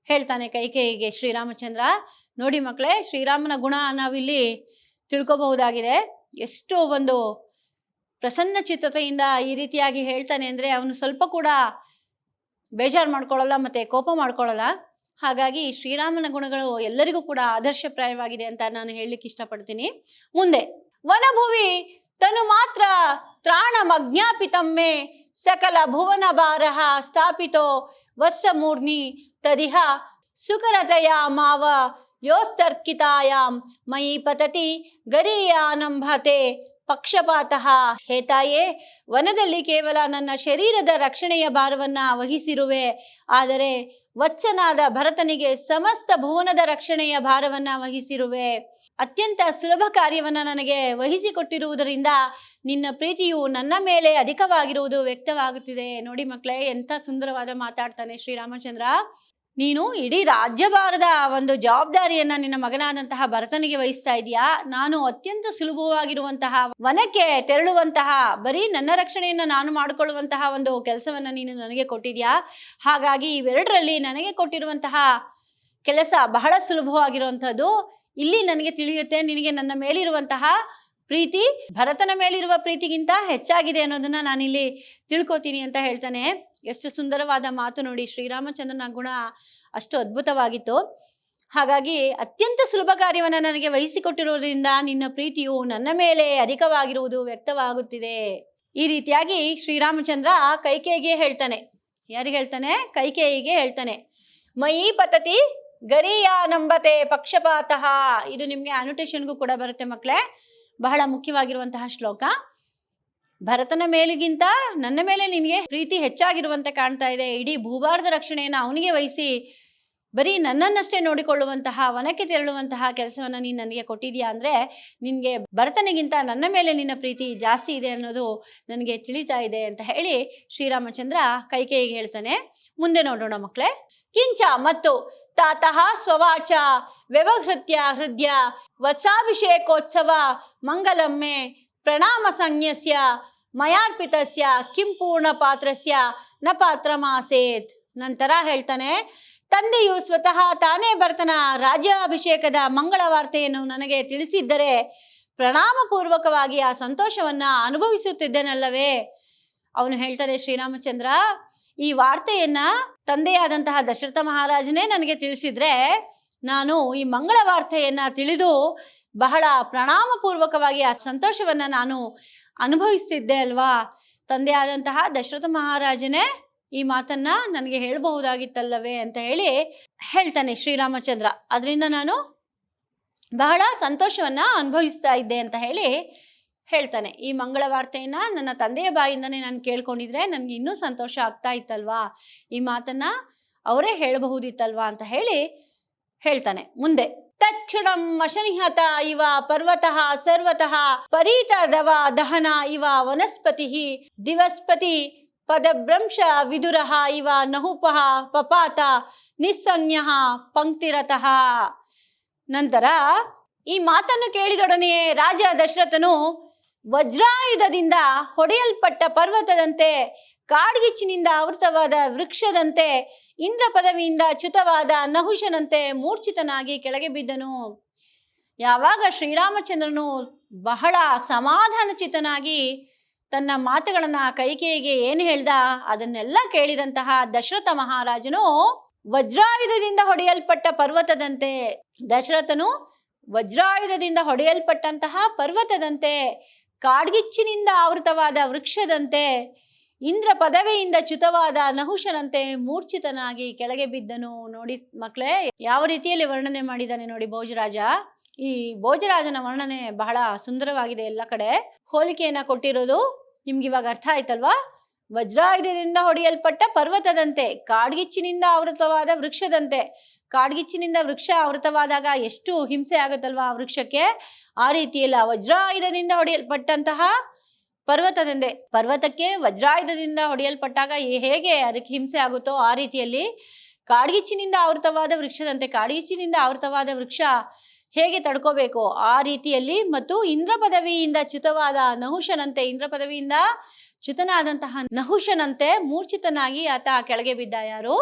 ಹೇಳ್ತಾನೆ ಕೈಕೇಯಿಗೆ ಶ್ರೀರಾಮಚಂದ್ರ. ನೋಡಿ ಮಕ್ಕಳೇ, ಶ್ರೀರಾಮನ ಗುಣ ನಾವಿಲ್ಲಿ ತಿಳ್ಕೊಬಹುದಾಗಿದೆ. ಎಷ್ಟು ಒಂದು ಪ್ರಸನ್ನ ಚಿತ್ತತೆಯಿಂದ ಈ ರೀತಿಯಾಗಿ ಹೇಳ್ತಾನೆ ಅಂದ್ರೆ ಅವನು ಸ್ವಲ್ಪ ಕೂಡ ಬೇಜಾರು ಮಾಡ್ಕೊಳ್ಳಲ್ಲ, ಮತ್ತೆ ಕೋಪ ಮಾಡ್ಕೊಳ್ಳಲ್ಲ. ಹಾಗಾಗಿ ಶ್ರೀರಾಮನ ಗುಣಗಳು ಎಲ್ಲರಿಗೂ ಕೂಡ ಆದರ್ಶಪ್ರಾಯವಾಗಿದೆ ಅಂತ ನಾನು ಹೇಳಲಿಕ್ಕೆ ಇಷ್ಟಪಡ್ತೀನಿ. ಮುಂದೆ, ವನಭುವಿ ತನು ಮಾತ್ರ ತ್ರಾಣಮಜ್ಞಾಪಿತಮ್ಮೆ ಸಕಲ ಭುವನ ಭಾರಃ ಸ್ಥಾಪಿತೋ ವತ್ಸಮೂರ್ನಿ ತದಿಹ ಸುಕರತೆಯ ಮಾವ ಯೋಸ್ತರ್ಕಿತಾಯಾಂ ಮಯಿ ಪತತಿ ಗರೀಯಾನಂಭತೆ ಪಕ್ಷಪಾತಃ. ಹೇ ತಾಯೇ, ವನದಲ್ಲಿ ಕೇವಲ ನನ್ನ ಶರೀರದ ರಕ್ಷಣೆಯ ಭಾರವನ್ನ ವಹಿಸಿರುವೆ, ಆದರೆ ವತ್ಸನಾದ ಭರತನಿಗೆ ಸಮಸ್ತ ಭುವನದ ರಕ್ಷಣೆಯ ಭಾರವನ್ನ ವಹಿಸಿರುವೆ. ಅತ್ಯಂತ ಸುಲಭ ಕಾರ್ಯವನ್ನ ನನಗೆ ವಹಿಸಿಕೊಟ್ಟಿರುವುದರಿಂದ ನಿನ್ನ ಪ್ರೀತಿಯು ನನ್ನ ಮೇಲೆ ಅಧಿಕವಾಗಿರುವುದು ವ್ಯಕ್ತವಾಗುತ್ತಿದೆ. ನೋಡಿ ಮಕ್ಕಳೇ, ಎಂಥ ಸುಂದರವಾದ ಮಾತಾಡ್ತಾನೆ ಶ್ರೀರಾಮಚಂದ್ರ. ನೀನು ಇಡೀ ರಾಜ್ಯಭಾರದ ಒಂದು ಜವಾಬ್ದಾರಿಯನ್ನ ನಿನ್ನ ಮಗನಾದಂತಹ ಭರತನಿಗೆ ವಹಿಸ್ತಾ ಇದೀಯಾ. ನಾನು ಅತ್ಯಂತ ಸುಲಭವಾಗಿರುವಂತಹ ವನಕ್ಕೆ ತೆರಳುವಂತಹ, ಬರೀ ನನ್ನ ರಕ್ಷಣೆಯನ್ನ ನಾನು ಮಾಡಿಕೊಳ್ಳುವಂತಹ ಒಂದು ಕೆಲಸವನ್ನ ನೀನು ನನಗೆ ಕೊಟ್ಟಿದ್ಯಾ. ಹಾಗಾಗಿ ಇವೆರಡರಲ್ಲಿ ನನಗೆ ಕೊಟ್ಟಿರುವಂತಹ ಕೆಲಸ ಬಹಳ ಸುಲಭವಾಗಿರುವಂಥದ್ದು. ಇಲ್ಲಿ ನನಗೆ ತಿಳಿಯುತ್ತೆ ನಿನಗೆ ನನ್ನ ಮೇಲಿರುವಂತಹ ಪ್ರೀತಿ ಭರತನ ಮೇಲಿರುವ ಪ್ರೀತಿಗಿಂತ ಹೆಚ್ಚಾಗಿದೆ ಅನ್ನೋದನ್ನ ನಾನಿಲ್ಲಿ ತಿಳ್ಕೊತೀನಿ ಅಂತ ಹೇಳ್ತಾನೆ. ಎಷ್ಟು ಸುಂದರವಾದ ಮಾತು ನೋಡಿ. ಶ್ರೀರಾಮಚಂದ್ರನ ಗುಣ ಅಷ್ಟು ಅದ್ಭುತವಾಗಿತ್ತು. ಹಾಗಾಗಿ ಅತ್ಯಂತ ಸುಲಭ ಕಾರ್ಯವನ್ನ ನನಗೆ ವಹಿಸಿಕೊಟ್ಟಿರುವುದರಿಂದ ನಿನ್ನ ಪ್ರೀತಿಯು ನನ್ನ ಮೇಲೆ ಅಧಿಕವಾಗಿರುವುದು ವ್ಯಕ್ತವಾಗುತ್ತಿದೆ. ಈ ರೀತಿಯಾಗಿ ಶ್ರೀರಾಮಚಂದ್ರ ಕೈಕೇಯಿಗೆ ಹೇಳ್ತಾನೆ. ಯಾರಿಗೆ ಹೇಳ್ತಾನೆ? ಕೈಕೇಯಿಗೆ ಹೇಳ್ತಾನೆ. ಮಯಿ ಪತತಿ ಗರೀಯಾನಂಬತೆ ಪಕ್ಷಪಾತಃ. ಇದು ನಿಮ್ಗೆ ಅನೋಟೇಷನ್ಗೂ ಕೂಡ ಬರುತ್ತೆ ಮಕ್ಕಳೇ. ಬಹಳ ಮುಖ್ಯವಾಗಿರುವಂತಹ ಶ್ಲೋಕ. ಭರತನ ಮೇಲಿಗಿಂತ ನನ್ನ ಮೇಲೆ ನಿನಗೆ ಪ್ರೀತಿ ಹೆಚ್ಚಾಗಿರುವಂತೆ ಕಾಣ್ತಾ ಇದೆ. ಇಡೀ ಭೂಭಾರದ ರಕ್ಷಣೆಯನ್ನು ಅವನಿಗೆ ವಹಿಸಿ ಬರೀ ನನ್ನನ್ನಷ್ಟೇ ನೋಡಿಕೊಳ್ಳುವಂತಹ, ವನಕ್ಕೆ ತೆರಳುವಂತಹ ಕೆಲಸವನ್ನ ನೀನು ನನಗೆ ಕೊಟ್ಟಿದ್ಯಾ ಅಂದ್ರೆ ನಿನಗೆ ಭರತನಿಗಿಂತ ನನ್ನ ಮೇಲೆ ನಿನ್ನ ಪ್ರೀತಿ ಜಾಸ್ತಿ ಇದೆ ಅನ್ನೋದು ನನಗೆ ತಿಳಿತಾ ಇದೆ ಅಂತ ಹೇಳಿ ಶ್ರೀರಾಮಚಂದ್ರ ಕೈಕೇಯಿಗೆ ಹೇಳ್ತಾನೆ. ಮುಂದೆ ನೋಡೋಣ ಮಕ್ಕಳೇ. ಕಿಂಚ ಮತ್ತು ತಾತಃ ಸ್ವವಾಚ ವ್ಯವಹೃತ್ಯ ಹೃದಯ ವತ್ಸಾಭಿಷೇಕೋತ್ಸವ ಮಂಗಲಮ್ಮೆ ಪ್ರಣಾಮ ಸಂಜ್ಞಸ್ಯ ಮಯಾರ್ಪಿತಸ್ಯ ಕಿಂ ಪೂರ್ಣ ಪಾತ್ರಸ್ಯ ನ ಪಾತ್ರಮಾಸೇತ್. ನಂತರ ಹೇಳ್ತಾನೆ, ತಂದೆಯು ಸ್ವತಃ ತಾನೇ ಭರತನ ರಾಜ್ಯಾಭಿಷೇಕದ ಮಂಗಳ ವಾರ್ತೆಯನ್ನು ನನಗೆ ತಿಳಿಸಿದ್ದರೆ ಪ್ರಣಾಮ ಪೂರ್ವಕವಾಗಿ ಆ ಸಂತೋಷವನ್ನ ಅನುಭವಿಸುತ್ತಿದ್ದೇನಲ್ಲವೇ. ಅವನು ಹೇಳ್ತಾನೆ, ಶ್ರೀರಾಮಚಂದ್ರ, ಈ ವಾರ್ತೆಯನ್ನ ತಂದೆಯಾದಂತಹ ದಶರಥ ಮಹಾರಾಜನೇ ನನಗೆ ತಿಳಿಸಿದ್ರೆ ನಾನು ಈ ಮಂಗಳ ವಾರ್ತೆಯನ್ನ ತಿಳಿದು ಬಹಳ ಪ್ರಣಾಮ ಪೂರ್ವಕವಾಗಿ ಆ ಸಂತೋಷವನ್ನ ನಾನು ಅನುಭವಿಸ್ತಿದ್ದೆ ಅಲ್ವಾ. ತಂದೆಯಾದಂತಹ ದಶರಥ ಮಹಾರಾಜನೇ ಈ ಮಾತನ್ನ ನನಗೆ ಹೇಳಬಹುದಾಗಿತ್ತಲ್ಲವೇ ಅಂತ ಹೇಳಿ ಹೇಳ್ತಾನೆ ಶ್ರೀರಾಮಚಂದ್ರ. ಅದರಿಂದ ನಾನು ಬಹಳ ಸಂತೋಷವನ್ನ ಅನುಭವಿಸ್ತಾ ಇದ್ದೆ ಅಂತ ಹೇಳಿ ಹೇಳ್ತಾನೆ. ಈ ಮಂಗಳ ವಾರ್ತೆಯನ್ನ ನನ್ನ ತಂದೆಯ ಬಾಯಿಂದನೇ ನಾನು ಕೇಳ್ಕೊಂಡಿದ್ರೆ ನನಗೆ ಇನ್ನೂ ಸಂತೋಷ ಆಗ್ತಾ ಇತ್ತಲ್ವಾ, ಈ ಮಾತನ್ನ ಅವರೇ ಹೇಳಬಹುದಿತ್ತಲ್ವಾ ಅಂತ ಹೇಳಿ ಹೇಳ್ತಾನೆ. ಮುಂದೆ, ತಕ್ಷಣಂ ಅಶನಿಹತ ಇವ ಪರ್ವತಃ ಸರ್ವತಃ ಪರೀತದವ ದಹನ ಇವ ವನಸ್ಪತಿ ದಿವಸ್ಪತಿ ಪದಭ್ರಂಶ ವಿದುರಃ ಇವ ನಹುಪಃ ಪಪಾತ ನಿಸ್ಸಂಜ್ಞ ಪಂಕ್ತಿರತಃ. ನಂತರ ಈ ಮಾತನ್ನು ಕೇಳಿದೊಡನೆಯೇ ರಾಜ ದಶರಥನು ವಜ್ರಾಯುಧದಿಂದ ಹೊಡೆಯಲ್ಪಟ್ಟ ಪರ್ವತದಂತೆ, ಕಾಡ್ಗಿಚ್ಚಿನಿಂದ ಆವೃತವಾದ ವೃಕ್ಷದಂತೆ, ಇಂದ್ರ ಪದವಿಯಿಂದ ಚ್ಯುತವಾದ ನಹುಷನಂತೆ ಮೂರ್ಛಿತನಾಗಿ ಕೆಳಗೆ ಬಿದ್ದನು. ಯಾವಾಗ ಶ್ರೀರಾಮಚಂದ್ರನು ಬಹಳ ಸಮಾಧಾನಚಿತನಾಗಿ ತನ್ನ ಮಾತುಗಳನ್ನ ಕೈಕೇಯಿಗೆ ಏನು ಹೇಳ್ದ ಅದನ್ನೆಲ್ಲ ಕೇಳಿದಂತಹ ದಶರಥ ಮಹಾರಾಜನು ವಜ್ರಾಯುಧದಿಂದ ಹೊಡೆಯಲ್ಪಟ್ಟ ಪರ್ವತದಂತೆ, ದಶರಥನು ವಜ್ರಾಯುಧದಿಂದ ಹೊಡೆಯಲ್ಪಟ್ಟಂತಹ ಪರ್ವತದಂತೆ, ಕಾಡ್ಗಿಚ್ಚಿನಿಂದ ಆವೃತವಾದ ವೃಕ್ಷದಂತೆ, ಇಂದ್ರ ಪದವಿಯಿಂದ ಚ್ಯುತವಾದ ನಹುಷನಂತೆ ಮೂರ್ಛಿತನಾಗಿ ಕೆಳಗೆ ಬಿದ್ದನು. ನೋಡಿ ಮಕ್ಕಳೇ, ಯಾವ ರೀತಿಯಲ್ಲಿ ವರ್ಣನೆ ಮಾಡಿದ್ದಾನೆ ನೋಡಿ ಭೋಜರಾಜ. ಈ ಭೋಜರಾಜನ ವರ್ಣನೆ ಬಹಳ ಸುಂದರವಾಗಿದೆ. ಎಲ್ಲ ಕಡೆ ಹೋಲಿಕೆಯನ್ನ ಕೊಟ್ಟಿರೋದು ನಿಮ್ಗೆ ಇವಾಗ ಅರ್ಥ ಆಯ್ತಲ್ವಾ. ವಜ್ರಾಯುಧದಿಂದ ಹೊಡೆಯಲ್ಪಟ್ಟ ಪರ್ವತದಂತೆ, ಕಾಡ್ಗಿಚ್ಚಿನಿಂದ ಆವೃತವಾದ ವೃಕ್ಷದಂತೆ. ಕಾಡ್ಗಿಚ್ಚಿನಿಂದ ವೃಕ್ಷ ಆವೃತವಾದಾಗ ಎಷ್ಟು ಹಿಂಸೆ ಆಗುತ್ತಲ್ವಾ ಆ ವೃಕ್ಷಕ್ಕೆ, ಆ ರೀತಿಯಲ್ಲ ವಜ್ರಾಯುಧದಿಂದ ಹೊಡೆಯಲ್ಪಟ್ಟಂತಹ ಪರ್ವತದಂತೆ. ಪರ್ವತಕ್ಕೆ ವಜ್ರಾಯುಧದಿಂದ ಹೊಡೆಯಲ್ಪಟ್ಟಾಗ ಹೇಗೆ ಅದಕ್ಕೆ ಹಿಂಸೆ ಆಗುತ್ತೋ ಆ ರೀತಿಯಲ್ಲಿ ಕಾಡ್ಗಿಚ್ಚಿನಿಂದ ಆವೃತವಾದ ವೃಕ್ಷದಂತೆ, ಕಾಡ್ಗಿಚ್ಚಿನಿಂದ ಆವೃತವಾದ ವೃಕ್ಷ ಹೇಗೆ ತಡ್ಕೋಬೇಕು ಆ ರೀತಿಯಲ್ಲಿ, ಮತ್ತು ಇಂದ್ರ ಪದವಿಯಿಂದ ಚ್ಯುತವಾದ ನಹುಷನಂತೆ, ಇಂದ್ರ ಪದವಿಯಿಂದ ಚ್ಯುತನಾದಂತಹ ನಹುಷನಂತೆ ಮೂರ್ಛಿತನಾಗಿ ಆತ ಕೆಳಗೆ ಬಿದ್ದ. ಯಾರು?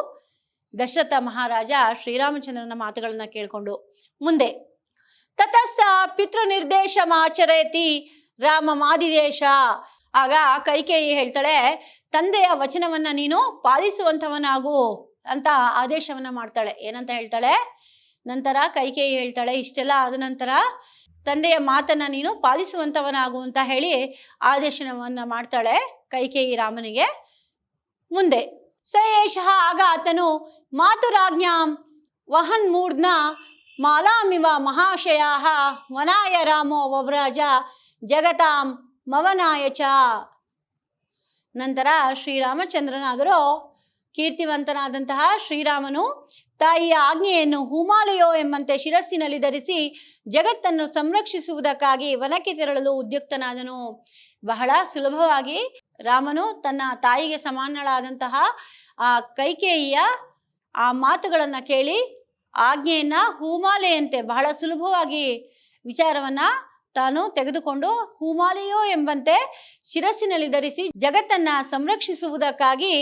ದಶರಥ ಮಹಾರಾಜ ಶ್ರೀರಾಮಚಂದ್ರನ ಮಾತುಗಳನ್ನ ಕೇಳ್ಕೊಂಡು. ಮುಂದೆ, ತತಸ್ಸ ಪಿತೃ ನಿರ್ದೇಶಮಾಚರೇತಿ ರಾಮ ಮಾದಿದೇಶ. ಆಗ ಕೈಕೇಯಿ ಹೇಳ್ತಾಳೆ, ತಂದೆಯ ವಚನವನ್ನ ನೀನು ಪಾಲಿಸುವಂಥವನಾಗು ಅಂತ ಆದೇಶವನ್ನ ಮಾಡ್ತಾಳೆ. ಏನಂತ ಹೇಳ್ತಾಳೆ? ನಂತರ ಕೈಕೇಯಿ ಹೇಳ್ತಾಳೆ, ಇಷ್ಟೆಲ್ಲ ಆದ ನಂತರ ತಂದೆಯ ಮಾತನ್ನ ನೀನು ಪಾಲಿಸುವಂಥವನಾಗು ಅಂತ ಹೇಳಿ ಆದೇಶವನ್ನ ಮಾಡ್ತಾಳೆ ಕೈಕೇಯಿ ರಾಮನಿಗೆ. ಮುಂದೆ, ಸಯೇಷಃ, ಆಗ ಆತನು ಮಾತುರಾಜ್ಞಾಂ ವಹನ್ ಮೂರ್ಧ್ನ ಮಾಲಾಮಿವ ಮಹಾಶಯಾಃ ವನಾಯ ರಾಮೋ ವವ್ರಾಜ ಜಗತಾಂ ಮವನಾಯ ಚ. ನಂತರ ಶ್ರೀರಾಮಚಂದ್ರನಾದರೂ ಕೀರ್ತಿವಂತನಾದಂತಹ ಶ್ರೀರಾಮನು ತಾಯಿಯ ಆಜ್ಞೆಯನ್ನು ಹೂಮಾಲೆಯೋ ಎಂಬಂತೆ ಶಿರಸ್ಸಿನಲ್ಲಿ ಧರಿಸಿ ಜಗತ್ತನ್ನು ಸಂರಕ್ಷಿಸುವುದಕ್ಕಾಗಿ ವನಕ್ಕೆ ತೆರಳಲು ಉದ್ಯುಕ್ತನಾದನು. ಬಹಳ ಸುಲಭವಾಗಿ ರಾಮನು ತನ್ನ ತಾಯಿಗೆ ಸಮಾನಳಾದಂತಹ ಆ ಕೈಕೇಯಿಯ ಆ ಮಾತುಗಳನ್ನ ಕೇಳಿ ಆಜ್ಞೆಯನ್ನ ಹೂಮಾಲೆಯಂತೆ ಬಹಳ ಸುಲಭವಾಗಿ ವಿಚಾರವನ್ನ ತಾನು ತೆಗೆದುಕೊಂಡು ಹೂಮಾಲೆಯೋ ಎಂಬಂತೆ ಶಿರಸ್ಸಿನಲ್ಲಿ ಧರಿಸಿ ಜಗತ್ತನ್ನ ಸಂರಕ್ಷಿಸುವುದಕ್ಕಾಗಿ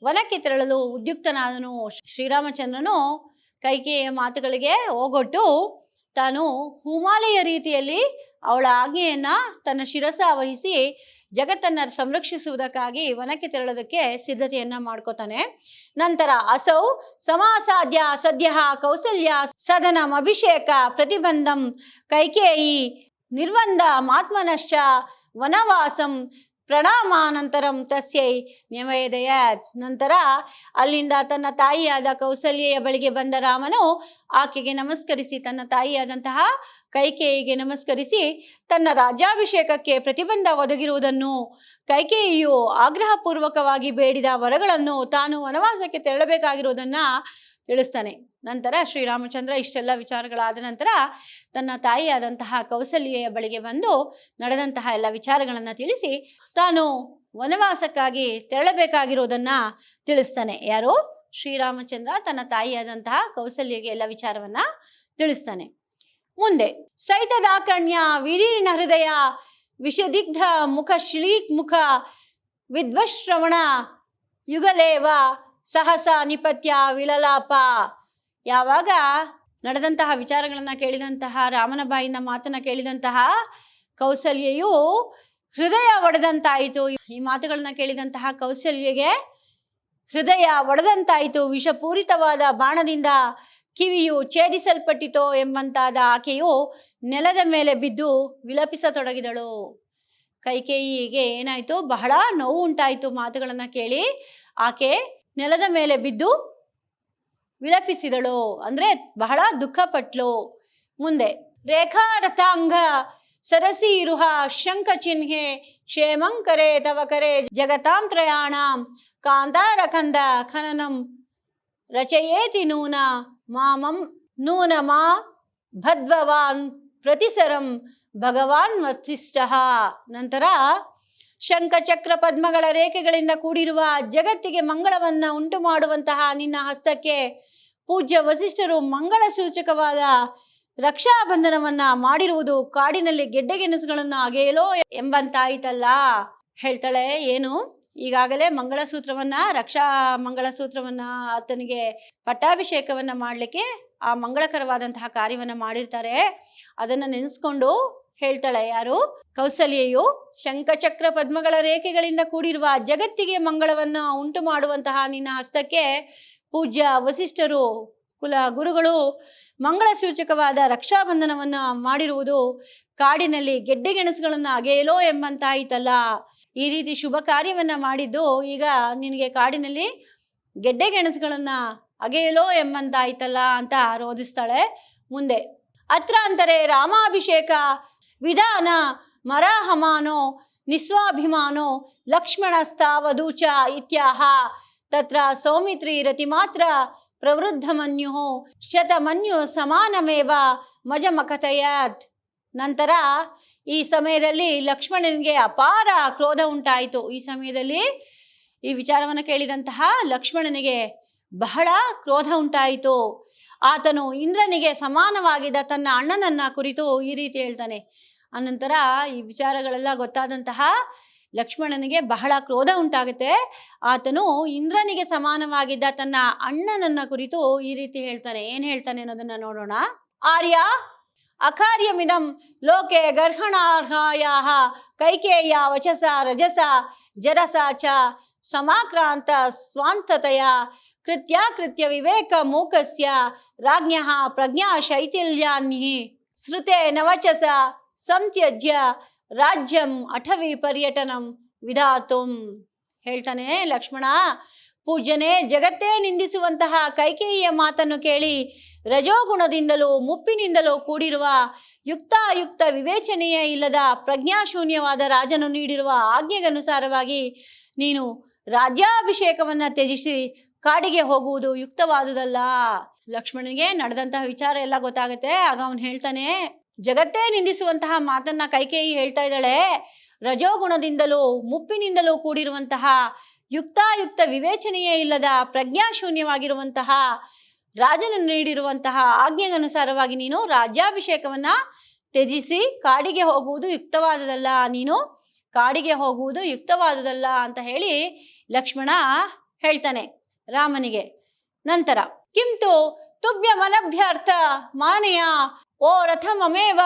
ವನಕ್ಕೆ ತೆರಳಲು ಉದ್ಯುಕ್ತನಾದನು. ಶ್ರೀರಾಮಚಂದ್ರನು ಕೈಕೇಯಿಯ ಮಾತುಗಳಿಗೆ ಓಗೊಟ್ಟು ತಾನು ಹೂಮಾಲೆಯ ರೀತಿಯಲ್ಲಿ ಅವಳ ಆಜ್ಞೆಯನ್ನ ತನ್ನ ಶಿರಸ ವಹಿಸಿ ಜಗತ್ತನ್ನ ಸಂರಕ್ಷಿಸುವುದಕ್ಕಾಗಿ ವನಕ್ಕೆ ತೆರಳೋದಕ್ಕೆ ಸಿದ್ಧತೆಯನ್ನ ಮಾಡ್ಕೋತಾನೆ. ನಂತರ ಅಸೌ ಸಮಾಸಾದ್ಯ ಸದ್ಯ ಕೌಸಲ್ಯ ಸದನಂ ಅಭಿಷೇಕ ಪ್ರತಿಬಂಧಂ ಕೈಕೇಯಿ ನಿರ್ವಂದ ಮಾತ್ಮನಶ್ಚ ವನವಾಸಂ ಪ್ರಣಾಮಾನಂತರಂ ತಸ್ಯೈ ನ್ಯವೇದಯತ್. ನಂತರ ಅಲ್ಲಿಂದ ತನ್ನ ತಾಯಿಯಾದ ಕೌಸಲ್ಯೆಯ ಬಳಿಗೆ ಬಂದ ರಾಮನು ಆಕೆಗೆ ನಮಸ್ಕರಿಸಿ, ತನ್ನ ತಾಯಿಯಾದಂತಹ ಕೈಕೇಯಿಗೆ ನಮಸ್ಕರಿಸಿ ತನ್ನ ರಾಜ್ಯಾಭಿಷೇಕಕ್ಕೆ ಪ್ರತಿಬಂಧ ಒದಗಿರುವುದನ್ನು, ಕೈಕೇಯಿಯು ಆಗ್ರಹಪೂರ್ವಕವಾಗಿ ಬೇಡಿದ ವರಗಳನ್ನು, ತಾನು ವನವಾಸಕ್ಕೆ ತೆರಳಬೇಕಾಗಿರುವುದನ್ನ ತಿಳಿಸ್ತಾನೆ. ನಂತರ ಶ್ರೀರಾಮಚಂದ್ರ ಇಷ್ಟೆಲ್ಲ ವಿಚಾರಗಳಾದ ನಂತರ ತನ್ನ ತಾಯಿಯಾದಂತಹ ಕೌಸಲ್ಯೆಯ ಬಳಿಗೆ ಬಂದು ನಡೆದಂತಹ ಎಲ್ಲ ವಿಚಾರಗಳನ್ನು ತಿಳಿಸಿ ತಾನು ವನವಾಸಕ್ಕಾಗಿ ತೆರಳಬೇಕಾಗಿರುವುದನ್ನ ತಿಳಿಸ್ತಾನೆ. ಯಾರು? ಶ್ರೀರಾಮಚಂದ್ರ ತನ್ನ ತಾಯಿಯಾದಂತಹ ಕೌಸಲ್ಯಗೆ ಎಲ್ಲ ವಿಚಾರವನ್ನ ತಿಳಿಸ್ತಾನೆ. ಮುಂದೆ, ಸೈತದಾಕರ್ಣ್ಯ ವಿದೀರ್ಣ ಹೃದಯ ವಿಷದಿಗ್ಧ ಮುಖ ಶ್ಲೀಕ್ ಮುಖ ವಿದ್ವಶ್ರವಣ ಯುಗಲೇವ ಸಹಸ ನಿಪತ್ಯ ವಿಲಲಾಪ. ಯಾವಾಗ ನಡೆದಂತಹ ವಿಚಾರಗಳನ್ನು ಕೇಳಿದಂತಹ ರಾಮನ ಬಾಯಿಂದ ಮಾತನ್ನ ಕೇಳಿದಂತಹ ಕೌಸಲ್ಯೆಯು ಹೃದಯ ಒಡೆದಂತಾಯಿತು. ಈ ಮಾತುಗಳನ್ನ ಕೇಳಿದಂತಹ ಕೌಸಲ್ಯಗೆ ಹೃದಯ ಒಡೆದಂತಾಯಿತು. ವಿಷಪೂರಿತವಾದ ಬಾಣದಿಂದ ಕಿವಿಯು ಛೇದಿಸಲ್ಪಟ್ಟಿತೋ ಎಂಬಂತಾದ ಆಕೆಯು ನೆಲದ ಮೇಲೆ ಬಿದ್ದು ವಿಲಪಿಸತೊಡಗಿದಳು. ಕೈಕೇಯಿಗೆ ಏನಾಯ್ತು, ಬಹಳ ನೋವು ಉಂಟಾಯಿತು. ಮಾತುಗಳನ್ನ ಕೇಳಿ ಆಕೆ ನೆಲದ ಮೇಲೆ ಬಿದ್ದು ವಿಲಪಿಸಿದಳು, ಅಂದ್ರೆ ಬಹಳ ದುಃಖಪಟ್ಲು. ಮುಂದೆ ರೇಖಾರಥಾಂಗ ಸರಸೀರುಹ ಶಂಖ ಚಿಹ್ನೆ ಕ್ಷೇಮಂಕರೆ ತವ ಕರೆ ಜಗತಾಂ ತ್ರಯಾಣಾಂ ಕಾಂತಾರಕಂದ ಖನನಂ ರಚಯೇತಿ ನೂನ ಮಾಮಂ ನೂನ ಮಾ ಭದ್ವವಾನ್ ಪ್ರತಿಸರಂ ಭಗವಾನ್ ವಸಿಷ್ಠ. ನಂತರ ಶಂಖಚಕ್ರ ಪದ್ಮಗಳ ರೇಖೆಗಳಿಂದ ಕೂಡಿರುವ ಜಗತ್ತಿಗೆ ಮಂಗಳವನ್ನ ಉಂಟು ಮಾಡುವಂತಹ ನಿನ್ನ ಹಸ್ತಕ್ಕೆ ಪೂಜ್ಯ ವಸಿಷ್ಠರು ಮಂಗಳ ಸೂಚಕವಾದ ರಕ್ಷಾಬಂಧನವನ್ನ ಮಾಡಿರುವುದು ಕಾಡಿನಲ್ಲಿ ಗೆಡ್ಡೆಗೆಣಸುಗಳನ್ನು ಅಗೆಯಲೋ ಎಂಬಂತಾಯಿತಲ್ಲ. ಹೇಳ್ತಾಳೆ, ಏನು ಈಗಾಗಲೇ ಮಂಗಳಸೂತ್ರವನ್ನ ರಕ್ಷಾ ಮಂಗಳಸೂತ್ರವನ್ನ ಆತನಿಗೆ ಪಟ್ಟಾಭಿಷೇಕವನ್ನ ಮಾಡಲಿಕ್ಕೆ ಆ ಮಂಗಳಕರವಾದಂತಹ ಕಾರ್ಯವನ್ನ ಮಾಡಿರ್ತಾರೆ. ಅದನ್ನ ನೆನೆಸ್ಕೊಂಡು ಹೇಳ್ತಾಳೆ ಯಾರು, ಕೌಸಲ್ಯೆಯು ಶಂಖಚಕ್ರ ಪದ್ಮಗಳ ರೇಖೆಗಳಿಂದ ಕೂಡಿರುವ ಜಗತ್ತಿಗೆ ಮಂಗಳವನ್ನ ಉಂಟು ಮಾಡುವಂತಹ ನಿನ್ನ ಹಸ್ತಕ್ಕೆ ಪೂಜ್ಯ ವಸಿಷ್ಠರು ಕುಲ ಗುರುಗಳು ಮಂಗಳ ಸೂಚಕವಾದ ರಕ್ಷಾಬಂಧನವನ್ನ ಮಾಡಿರುವುದು ಕಾಡಿನಲ್ಲಿ ಗೆಡ್ಡೆಗೆಣಸುಗಳನ್ನ ಅಗೆಯಲೋ ಎಂಬಂತಾಯಿತಲ್ಲ. ಈ ರೀತಿ ಶುಭ ಕಾರ್ಯವನ್ನ ಮಾಡಿದ್ದು ಈಗ ನಿನಗೆ ಕಾಡಿನಲ್ಲಿ ಗೆಡ್ಡೆಗೆಣಸುಗಳನ್ನ ಅಗೆಯಲೋ ಎಂಬಂತಾಯ್ತಲ್ಲ ಅಂತ ರೋಧಿಸ್ತಾಳೆ. ಮುಂದೆ ಅತ್ರ ಅಂತರೆ ರಾಮಾಭಿಷೇಕ ವಿಧಾನ ಮರಾಹಮಾನೋ ನಿಸ್ವಾಭಿಮಾನೋ ಲಕ್ಷ್ಮಣಸ್ತಾವಧೂಚ ಇತ್ಯಾಹ ತತ್ರ ಸೌಮಿತ್ರಿ ರತಿ ಮಾತ್ರ ಪ್ರವೃದ್ಧಮನ್ಯು ಶತಮನ್ಯು ಸಮಾನಮೇವ ಮಜಮಕಥಯತ್. ನಂತರ ಈ ಸಮಯದಲ್ಲಿ ಲಕ್ಷ್ಮಣನಿಗೆ ಅಪಾರ ಕ್ರೋಧ ಉಂಟಾಯಿತು. ಈ ಸಮಯದಲ್ಲಿ ಈ ವಿಚಾರವನ್ನು ಕೇಳಿದಂತಹ ಲಕ್ಷ್ಮಣನಿಗೆ ಬಹಳ ಕ್ರೋಧ ಉಂಟಾಯಿತು. ಆತನು ಇಂದ್ರನಿಗೆ ಸಮಾನವಾಗಿದ್ದ ತನ್ನ ಅಣ್ಣನನ್ನ ಕುರಿತು ಈ ರೀತಿ ಹೇಳ್ತಾನೆ. ಅನಂತರ ಈ ವಿಚಾರಗಳೆಲ್ಲ ಗೊತ್ತಾದಂತಹ ಲಕ್ಷ್ಮಣನಿಗೆ ಬಹಳ ಕ್ರೋಧ ಉಂಟಾಗುತ್ತೆ. ಆತನು ಇಂದ್ರನಿಗೆ ಸಮಾನವಾಗಿದ್ದ ತನ್ನ ಅಣ್ಣನನ್ನ ಕುರಿತು ಈ ರೀತಿ ಹೇಳ್ತಾನೆ. ಏನ್ ಹೇಳ್ತಾನೆ ಅನ್ನೋದನ್ನ ನೋಡೋಣ. ಆರ್ಯ ಅಕಾರ್ಯಮಿದಂ ಲೋಕೆ ಗರ್ಹಣಾರ್ಹಾಯಾಹ ಕೈಕೇಯ ವಚಸ ರಜಸ ಜರಸ ಚ ಸಮಾಕ್ರಾಂತ ಸ್ವಾಂತತೆಯ ಕೃತ್ಯ ವಿವೇಕ ಮೂಕಸ್ಯ ರಾಜ್ಞಃ ಪ್ರಜ್ಞಾ ಶೈಥಿಲ್ಯಾನ್ಹಿ ಶ್ರುತೆ ನವಚಸ ಸಂತ್ಯಜ್ಯ ರಾಜ್ಯಂ ಅಠವಿ ಪರ್ಯಟನಂ ವಿಧಾತುಂ. ಹೇಳ್ತಾನೆ ಲಕ್ಷ್ಮಣ, ಪೂಜ್ಯನೇ, ಜಗತ್ತೇ ನಿಂದಿಸುವಂತಹ ಕೈಕೇಯಿಯ ಮಾತನ್ನು ಕೇಳಿ ರಜೋಗುಣದಿಂದಲೂ ಮುಪ್ಪಿನಿಂದಲೂ ಕೂಡಿರುವ ಯುಕ್ತಾಯುಕ್ತ ವಿವೇಚನೆಯೇ ಇಲ್ಲದ ಪ್ರಜ್ಞಾಶೂನ್ಯವಾದ ರಾಜನು ನೀಡಿರುವ ಆಜ್ಞೆಗನುಸಾರವಾಗಿ ನೀನು ರಾಜ್ಯಾಭಿಷೇಕವನ್ನ ತ್ಯಜಿಸಿ ಕಾಡಿಗೆ ಹೋಗುವುದು ಯುಕ್ತವಾದುದಲ್ಲ. ಲಕ್ಷ್ಮಣನಿಗೆ ನಡೆದಂತಹ ವಿಚಾರ ಎಲ್ಲ ಗೊತ್ತಾಗುತ್ತೆ. ಆಗ ಅವನು ಹೇಳ್ತಾನೆ, ಜಗತ್ತೇ ನಿಂದಿಸುವಂತಹ ಮಾತನ್ನ ಕೈಕೇಯಿ ಹೇಳ್ತಾ ಇದ್ದಾಳೆ. ರಜೋಗುಣದಿಂದಲೂ ಮುಪ್ಪಿನಿಂದಲೂ ಕೂಡಿರುವಂತಹ ಯುಕ್ತಾಯುಕ್ತ ವಿವೇಚನೆಯೇ ಇಲ್ಲದ ಪ್ರಜ್ಞಾಶೂನ್ಯವಾಗಿರುವಂತಹ ರಾಜನು ನೀಡಿರುವಂತಹ ಆಜ್ಞೆಗನುಸಾರವಾಗಿ ನೀನು ರಾಜ್ಯಾಭಿಷೇಕವನ್ನ ತ್ಯಜಿಸಿ ಕಾಡಿಗೆ ಹೋಗುವುದು ಯುಕ್ತವಾದುದಲ್ಲ, ನೀನು ಕಾಡಿಗೆ ಹೋಗುವುದು ಯುಕ್ತವಾದುದಲ್ಲ ಅಂತ ಹೇಳಿ ಲಕ್ಷ್ಮಣ ಹೇಳ್ತಾನೆ ರಾಮನಿಗೆ. ನಂತರ ಕಿಂತು ತುಭ್ಯಮನಭ್ಯರ್ಥ ಮಾನೆಯ ಓ ರಥಮಮೇವ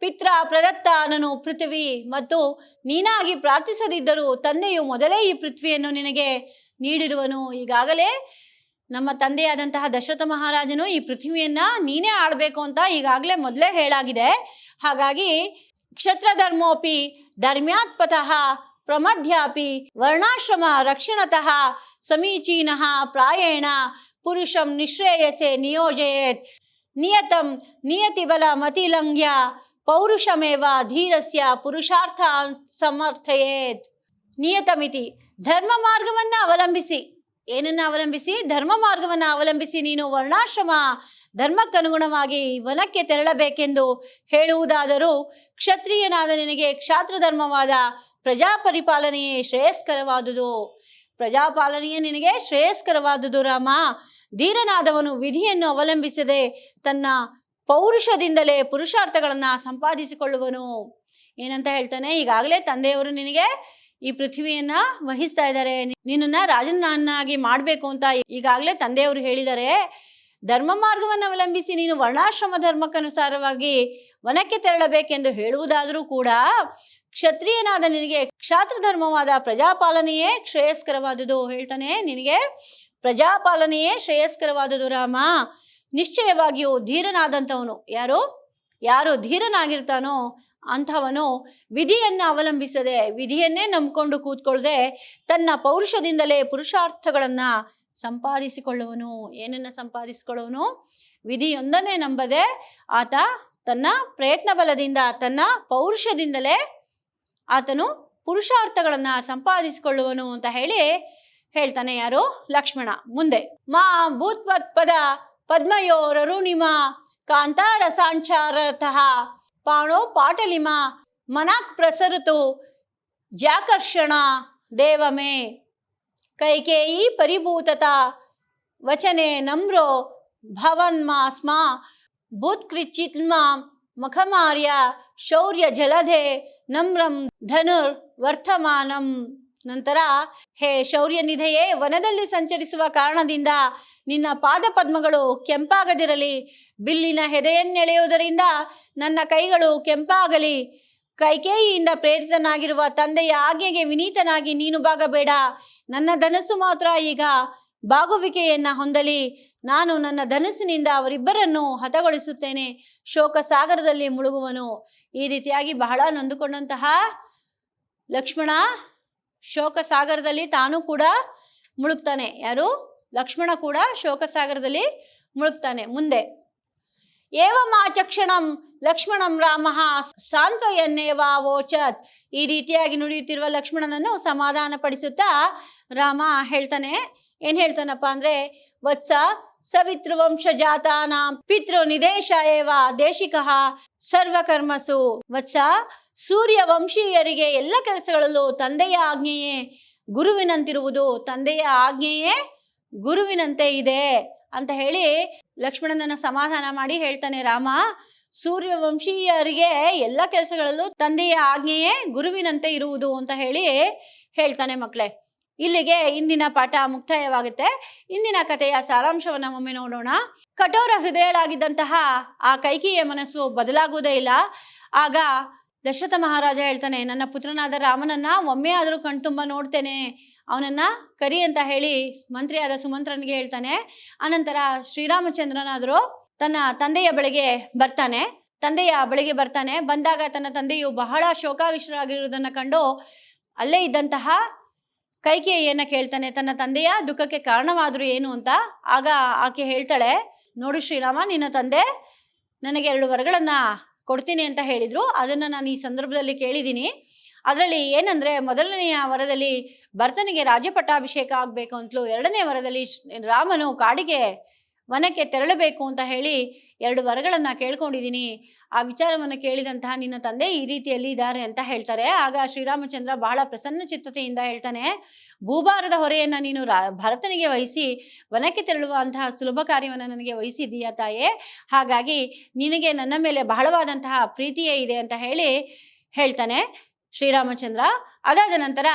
ಪಿತ್ರ ಪ್ರದತ್ತ ನನು ಪೃಥ್ವಿ. ಮತ್ತು ನೀನಾಗಿ ಪ್ರಾರ್ಥಿಸದಿದ್ದರೂ ತಂದೆಯು ಮೊದಲೇ ಈ ಪೃಥ್ವಿಯನ್ನು ನಿನಗೆ ನೀಡಿರುವನು. ಈಗಾಗಲೇ ನಮ್ಮ ತಂದೆಯಾದಂತಹ ದಶರಥ ಮಹಾರಾಜನು ಈ ಪೃಥ್ವಿಯನ್ನ ನೀನೇ ಆಳ್ಬೇಕು ಅಂತ ಈಗಾಗಲೇ ಮೊದಲೇ ಹೇಳಾಗಿದೆ. ಹಾಗಾಗಿ ಕ್ಷತ್ರಧರ್ಮೋಪಿ ಧರ್ಮ್ಯಾತ್ಪತಃ ಪ್ರಮಧ್ಯಾಪಿ ವರ್ಣಾಶ್ರಮ ರಕ್ಷಣತಃ ಸಮೀಚೀನಃ ಪ್ರಾಯೇಣ ಪುರುಷಂ ನಿಶ್ರೇಯಸೆ ನಿಯೋಜಯೇತ್ ನಿಯತಂ ನಿಯತಿಬಲ ಮತಿಲಂಘ್ಯ ಪೌರುಷಮೇವ ಧೀರಸ್ಯ ಪುರುಷಾರ್ಥ ಸಮರ್ಥಯೇತ್. ನಿಯತಮಿತಿ ಧರ್ಮ ಮಾರ್ಗವನ್ನ ಅವಲಂಬಿಸಿ, ಏನನ್ನ ಅವಲಂಬಿಸಿ? ಧರ್ಮ ಮಾರ್ಗವನ್ನ ಅವಲಂಬಿಸಿ ನೀನು ವರ್ಣಾಶ್ರಮ ಧರ್ಮಕ್ಕನುಗುಣವಾಗಿ ವನಕ್ಕೆ ತೆರಳಬೇಕೆಂದು ಹೇಳುವುದಾದರೂ ಕ್ಷತ್ರಿಯನಾದ ನಿನಗೆ ಕ್ಷಾತ್ರ ಧರ್ಮವಾದ ಪ್ರಜಾಪರಿಪಾಲನೆಯೇ ಶ್ರೇಯಸ್ಕರವಾದುದು. ಪ್ರಜಾಪಾಲನೆಯೇ ನಿನಗೆ ಶ್ರೇಯಸ್ಕರವಾದುದು ರಾಮ. ಧೀರನಾದವನು ವಿಧಿಯನ್ನು ಅವಲಂಬಿಸದೆ ತನ್ನ ಪೌರುಷದಿಂದಲೇ ಪುರುಷಾರ್ಥಗಳನ್ನ ಸಂಪಾದಿಸಿಕೊಳ್ಳುವನು. ಏನಂತ ಹೇಳ್ತಾನೆ, ಈಗಾಗಲೇ ತಂದೆಯವರು ನಿನಗೆ ಈ ಪೃಥ್ವಿಯನ್ನ ವಹಿಸ್ತಾ ಇದ್ದಾರೆ, ನಿನ್ನನ್ನ ರಾಜನನ್ನಾಗಿ ಮಾಡಬೇಕು ಅಂತ ಈಗಾಗಲೇ ತಂದೆಯವರು ಹೇಳಿದ್ದಾರೆ. ಧರ್ಮ ಮಾರ್ಗವನ್ನು ಅವಲಂಬಿಸಿ ನೀನು ವರ್ಣಾಶ್ರಮ ಧರ್ಮಕ್ಕನುಸಾರವಾಗಿ ವನಕ್ಕೆ ತೆರಳಬೇಕೆಂದು ಹೇಳುವುದಾದರೂ ಕೂಡ ಕ್ಷತ್ರಿಯನಾದ ನಿನಗೆ ಕ್ಷಾತ್ರ ಧರ್ಮವಾದ ಪ್ರಜಾಪಾಲನೆಯೇ ಶ್ರೇಯಸ್ಕರವಾದುದು. ಹೇಳ್ತಾನೆ, ನಿನಗೆ ಪ್ರಜಾಪಾಲನೆಯೇ ಶ್ರೇಯಸ್ಕರವಾದುದು ರಾಮ. ನಿಶ್ಚಯವಾಗಿಯೂ ಧೀರನಾದಂಥವನು ಯಾರು ಧೀರನಾಗಿರ್ತಾನೋ ಅಂಥವನು ವಿಧಿಯನ್ನು ಅವಲಂಬಿಸದೆ, ವಿಧಿಯನ್ನೇ ನಂಬಿಕೊಂಡು ಕೂತ್ಕೊಳ್ಳದೆ ತನ್ನ ಪೌರುಷದಿಂದಲೇ ಪುರುಷಾರ್ಥಗಳನ್ನ ಸಂಪಾದಿಸಿಕೊಳ್ಳುವನು. ಏನನ್ನ ಸಂಪಾದಿಸಿಕೊಳ್ಳುವನು? ವಿಧಿಯೊಂದನ್ನೇ ನಂಬದೆ ಆತ ತನ್ನ ಪ್ರಯತ್ನ ಬಲದಿಂದ, ತನ್ನ ಪೌರುಷದಿಂದಲೇ ಆತನು ಪುರುಷಾರ್ಥಗಳನ್ನ ಸಂಪಾದಿಸಿಕೊಳ್ಳುವನು ಅಂತ ಹೇಳ್ತಾನೆ ಯಾರು? ಲಕ್ಷ್ಮಣ. ಮುಂದೆ ಮಾ ಭೂತ್ವತ್ಪದ ಪದ್ಮಯೋರರುಣಿಮ ಕಾಂತಾರಸಾಂಚಾರತಃ ಪಾಣೋ ಪಾಟಲಿಮ ಮನಾಕ್ ಪ್ರಸರತು ಜಾಕರ್ಷಣ ದೇವಮೇ ಕೈಕೇಯಿ ಪರಿಭೂತತ ವಚನೆ ನಮ್ರೋ ಭವನ್ಮಾಸ್ಮ ಭೂತ್ಕೃಚಿತ್ಮ ಮಖಮಾರ್ಯ ಶೌರ್ಯ ಜಲಧೆ ನಮ್ರಂ ಧನುರ್ ವರ್ತಮಾನಂ. ನಂತರ, ಹೇ ಶೌರ್ಯನಿಧೆಯೇ, ವನದಲ್ಲಿ ಸಂಚರಿಸುವ ಕಾರಣದಿಂದ ನಿನ್ನ ಪಾದ ಪದ್ಮಗಳು ಕೆಂಪಾಗದಿರಲಿ. ಬಿಲ್ಲಿನ ಹೆದೆಯನ್ನೆಳೆಯುವುದರಿಂದ ನನ್ನ ಕೈಗಳು ಕೆಂಪಾಗಲಿ. ಕೈಕೇಯಿಯಿಂದ ಪ್ರೇರಿತನಾಗಿರುವ ತಂದೆಯ ಆಜ್ಞೆಗೆ ವಿನೀತನಾಗಿ ನೀನು ಬಾಗಬೇಡ. ನನ್ನ ಧನಸ್ಸು ಮಾತ್ರ ಈಗ ಬಾಗುವಿಕೆಯನ್ನ ಹೊಂದಲಿ. ನಾನು ನನ್ನ ಧನಸ್ಸಿನಿಂದ ಅವರಿಬ್ಬರನ್ನು ಹತಗೊಳಿಸುತ್ತೇನೆ. ಶೋಕ ಸಾಗರದಲ್ಲಿ ಮುಳುಗುವನು. ಈ ರೀತಿಯಾಗಿ ಬಹಳ ನೊಂದುಕೊಂಡಂತಹ ಲಕ್ಷ್ಮಣ ಶೋಕ ಸಾಗರದಲ್ಲಿ ತಾನು ಕೂಡ ಮುಳುಗ್ತಾನೆ. ಯಾರು? ಲಕ್ಷ್ಮಣ ಕೂಡ ಶೋಕ ಸಾಗರದಲ್ಲಿ ಮುಳುಗ್ತಾನೆ. ಮುಂದೆ ಏವಮಾಚಕ್ಷಣಂ ಲಕ್ಷ್ಮಣಂ ರಾಮ ಸಾಂತ್ವಯನ್ನೇವಾವೋಚತ್. ಈ ರೀತಿಯಾಗಿ ನುಡಿಯುತ್ತಿರುವ ಲಕ್ಷ್ಮಣನನ್ನು ಸಮಾಧಾನ ಪಡಿಸುತ್ತಾ ರಾಮ ಹೇಳ್ತಾನೆ. ಏನ್ ಹೇಳ್ತಾನಪ್ಪ ಅಂದ್ರೆ, ವತ್ಸ ಸವಿತೃವಂಶ ಜಾತಾನಾಂ ಪಿತೃ ನಿದೇಶ ಏವ ದೇಶಿಕಃ ಸರ್ವಕರ್ಮಸು. ವತ್ಸ, ಸೂರ್ಯ ವಂಶೀಯರಿಗೆ ಎಲ್ಲ ಕೆಲಸಗಳಲ್ಲೂ ತಂದೆಯ ಆಜ್ಞೆಯೇ ಗುರುವಿನಂತಿರುವುದು. ತಂದೆಯ ಆಜ್ಞೆಯೇ ಗುರುವಿನಂತೆ ಇದೆ ಅಂತ ಹೇಳಿ ಲಕ್ಷ್ಮಣನನ್ನ ಸಮಾಧಾನ ಮಾಡಿ ಹೇಳ್ತಾನೆ ರಾಮ. ಸೂರ್ಯವಂಶೀಯರಿಗೆ ಎಲ್ಲ ಕೆಲಸಗಳಲ್ಲೂ ತಂದೆಯ ಆಜ್ಞೆಯೇ ಗುರುವಿನಂತೆ ಇರುವುದು ಅಂತ ಹೇಳ್ತಾನೆ ಮಕ್ಕಳೇ. ಇಲ್ಲಿಗೆ ಇಂದಿನ ಪಾಠ ಮುಕ್ತಾಯವಾಗುತ್ತೆ. ಇಂದಿನ ಕಥೆಯ ಸಾರಾಂಶವನ್ನ ಒಮ್ಮೆ ನೋಡೋಣ. ಕಠೋರ ಹೃದಯಳಾಗಿದ್ದಂತಹ ಆ ಕೈಕೇಯಿಯ ಮನಸ್ಸು ಬದಲಾಗುವುದೇ ಇಲ್ಲ. ಆಗ ದಶರಥ ಮಹಾರಾಜ ಹೇಳ್ತಾನೆ, ನನ್ನ ಪುತ್ರನಾದ ರಾಮನನ್ನ ಒಮ್ಮೆ ಆದರೂ ಕಣ್ತುಂಬ ನೋಡ್ತೇನೆ, ಅವನನ್ನ ಕರಿ ಅಂತ ಹೇಳಿ ಮಂತ್ರಿಯಾದ ಸುಮಂತ್ರನಿಗೆ ಹೇಳ್ತಾನೆ. ಅನಂತರ ಶ್ರೀರಾಮಚಂದ್ರನಾದರೂ ತನ್ನ ತಂದೆಯ ಬಳಿಗೆ ಬರ್ತಾನೆ. ಬಂದಾಗ ತನ್ನ ತಂದೆಯು ಬಹಳ ಶೋಕಾವಿಷ್ಟರಾಗಿರುವುದನ್ನು ಕಂಡು ಅಲ್ಲೇ ಇದ್ದಂತಹ ಕೈಕೇಯಿಯನ್ನ ಕೇಳ್ತಾನೆ, ತನ್ನ ತಂದೆಯ ದುಃಖಕ್ಕೆ ಕಾರಣವಾದ್ರು ಏನು ಅಂತ. ಆಗ ಆಕೆ ಹೇಳ್ತಾಳೆ, ನೋಡು ಶ್ರೀರಾಮ, ನಿನ್ನ ತಂದೆ ನನಗೆ 2 ವರಗಳನ್ನ ಕೊಡ್ತೀನಿ ಅಂತ ಹೇಳಿದ್ರು. ಅದನ್ನ ನಾನು ಈ ಸಂದರ್ಭದಲ್ಲಿ ಕೇಳಿದ್ದೀನಿ. ಅದರಲ್ಲಿ ಏನಂದ್ರೆ, ಮೊದಲನೆಯ ವರದಲ್ಲಿ ಭರತನಿಗೆ ರಾಜ್ಯ ಪಟ್ಟಾಭಿಷೇಕ ಆಗ್ಬೇಕು ಅಂತಲೂ, 2ನೇ ವರದಲ್ಲಿ ರಾಮನು ಕಾಡಿಗೆ ವನಕ್ಕೆ ತೆರಳಬೇಕು ಅಂತ ಹೇಳಿ 2 ವರಗಳನ್ನ ಕೇಳ್ಕೊಂಡಿದ್ದೀನಿ. ಆ ವಿಚಾರವನ್ನು ಕೇಳಿದಂತಹ ನಿನ್ನ ತಂದೆ ಈ ರೀತಿಯಲ್ಲಿ ಇದ್ದಾರೆ ಅಂತ ಹೇಳ್ತಾರೆ. ಆಗ ಶ್ರೀರಾಮಚಂದ್ರ ಬಹಳ ಪ್ರಸನ್ನ ಚಿತ್ತತೆಯಿಂದ ಹೇಳ್ತಾನೆ, ಭೂಭಾರದ ಹೊರೆಯನ್ನ ನೀನು ಭರತನಿಗೆ ವಹಿಸಿ ವನಕ್ಕೆ ತೆರಳುವಂತಹ ಸುಲಭ ಕಾರ್ಯವನ್ನು ನನಗೆ ವಹಿಸಿದ್ದೀಯಾ ತಾಯೇ. ಹಾಗಾಗಿ ನಿನಗೆ ನನ್ನ ಮೇಲೆ ಬಹಳವಾದಂತಹ ಪ್ರೀತಿಯೇ ಇದೆ ಅಂತ ಹೇಳ್ತಾನೆ ಶ್ರೀರಾಮಚಂದ್ರ. ಅದಾದ ನಂತರ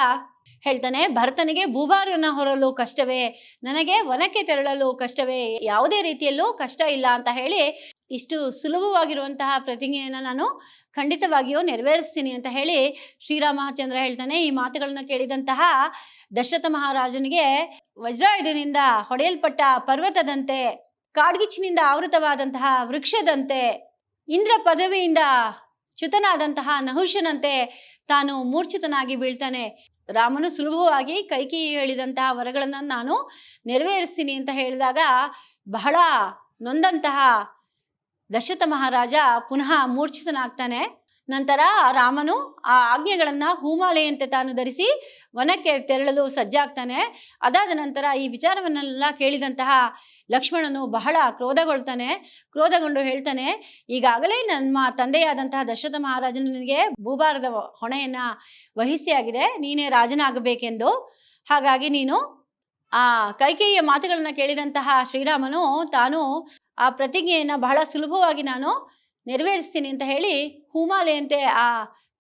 ಹೇಳ್ತಾನೆ, ಭರತನಿಗೆ ಭೂಭಾರವನ್ನು ಹೊರಲು ಕಷ್ಟವೇ, ನನಗೆ ವನಕ್ಕೆ ತೆರಳಲು ಕಷ್ಟವೇ, ಯಾವುದೇ ರೀತಿಯಲ್ಲೂ ಕಷ್ಟ ಇಲ್ಲ ಅಂತ ಹೇಳಿ ಇಷ್ಟು ಸುಲಭವಾಗಿರುವಂತಹ ಪ್ರತಿಜ್ಞೆಯನ್ನು ನಾನು ಖಂಡಿತವಾಗಿಯೂ ನೆರವೇರಿಸ್ತೀನಿ ಅಂತ ಹೇಳಿ ಶ್ರೀರಾಮಚಂದ್ರ ಹೇಳ್ತಾನೆ. ಈ ಮಾತುಗಳನ್ನ ಕೇಳಿದಂತಹ ದಶರಥ ಮಹಾರಾಜನಿಗೆ ವಜ್ರಾಯುಧದಿಂದ ಹೊಡೆಯಲ್ಪಟ್ಟ ಪರ್ವತದಂತೆ, ಕಾಡ್ಗಿಚ್ಚಿನಿಂದ ಆವೃತವಾದಂತಹ ವೃಕ್ಷದಂತೆ, ಇಂದ್ರ ಪದವಿಯಿಂದ ಚ್ಯುತನಾದಂತಹ ನಹುಷನಂತೆ ತಾನು ಮೂರ್ಛಿತನಾಗಿ ಬೀಳ್ತಾನೆ. ರಾಮನು ಸುಲಭವಾಗಿ ಕೈಕೇಯಿ ಹೇಳಿದಂತಹ ವರಗಳನ್ನು ನಾನು ನೆರವೇರಿಸ್ತೀನಿ ಅಂತ ಹೇಳಿದಾಗ ಬಹಳ ನೊಂದಂತಹ ದಶರಥ ಮಹಾರಾಜ ಪುನಃ ಮೂರ್ಛಿತನಾಗ್ತಾನೆ. ನಂತರ ರಾಮನು ಆ ಆಜ್ಞೆಗಳನ್ನ ಹೂಮಾಲೆಯಂತೆ ತಾನು ಧರಿಸಿ ವನಕ್ಕೆ ತೆರಳಲು ಸಜ್ಜಾಗ್ತಾನೆ. ಅದಾದ ನಂತರ ಈ ವಿಚಾರವನ್ನೆಲ್ಲ ಕೇಳಿದಂತಹ ಲಕ್ಷ್ಮಣನು ಬಹಳ ಕ್ರೋಧಗೊಂಡು ಹೇಳ್ತಾನೆ, ಈಗಾಗಲೇ ನಮ್ಮ ತಂದೆಯಾದಂತಹ ದಶರಥ ಮಹಾರಾಜನು ನಿನಗೆ ಭೂಭಾರದ ಹೊಣೆಯನ್ನ ವಹಿಸಿಯಾಗಿದೆ, ನೀನೇ ರಾಜನಾಗಬೇಕೆಂದು. ಹಾಗಾಗಿ ನೀನು ಆ ಕೈಕೇಯಿಯ ಮಾತುಗಳನ್ನ ಕೇಳಿದಂತಹ ಶ್ರೀರಾಮನು ತಾನು ಆ ಪ್ರತಿಜ್ಞೆಯನ್ನ ಬಹಳ ಸುಲಭವಾಗಿ ನಾನು ನೆರವೇರಿಸ್ತೀನಿ ಅಂತ ಹೇಳಿ ಹೂಮಾಲೆಯಂತೆ ಆ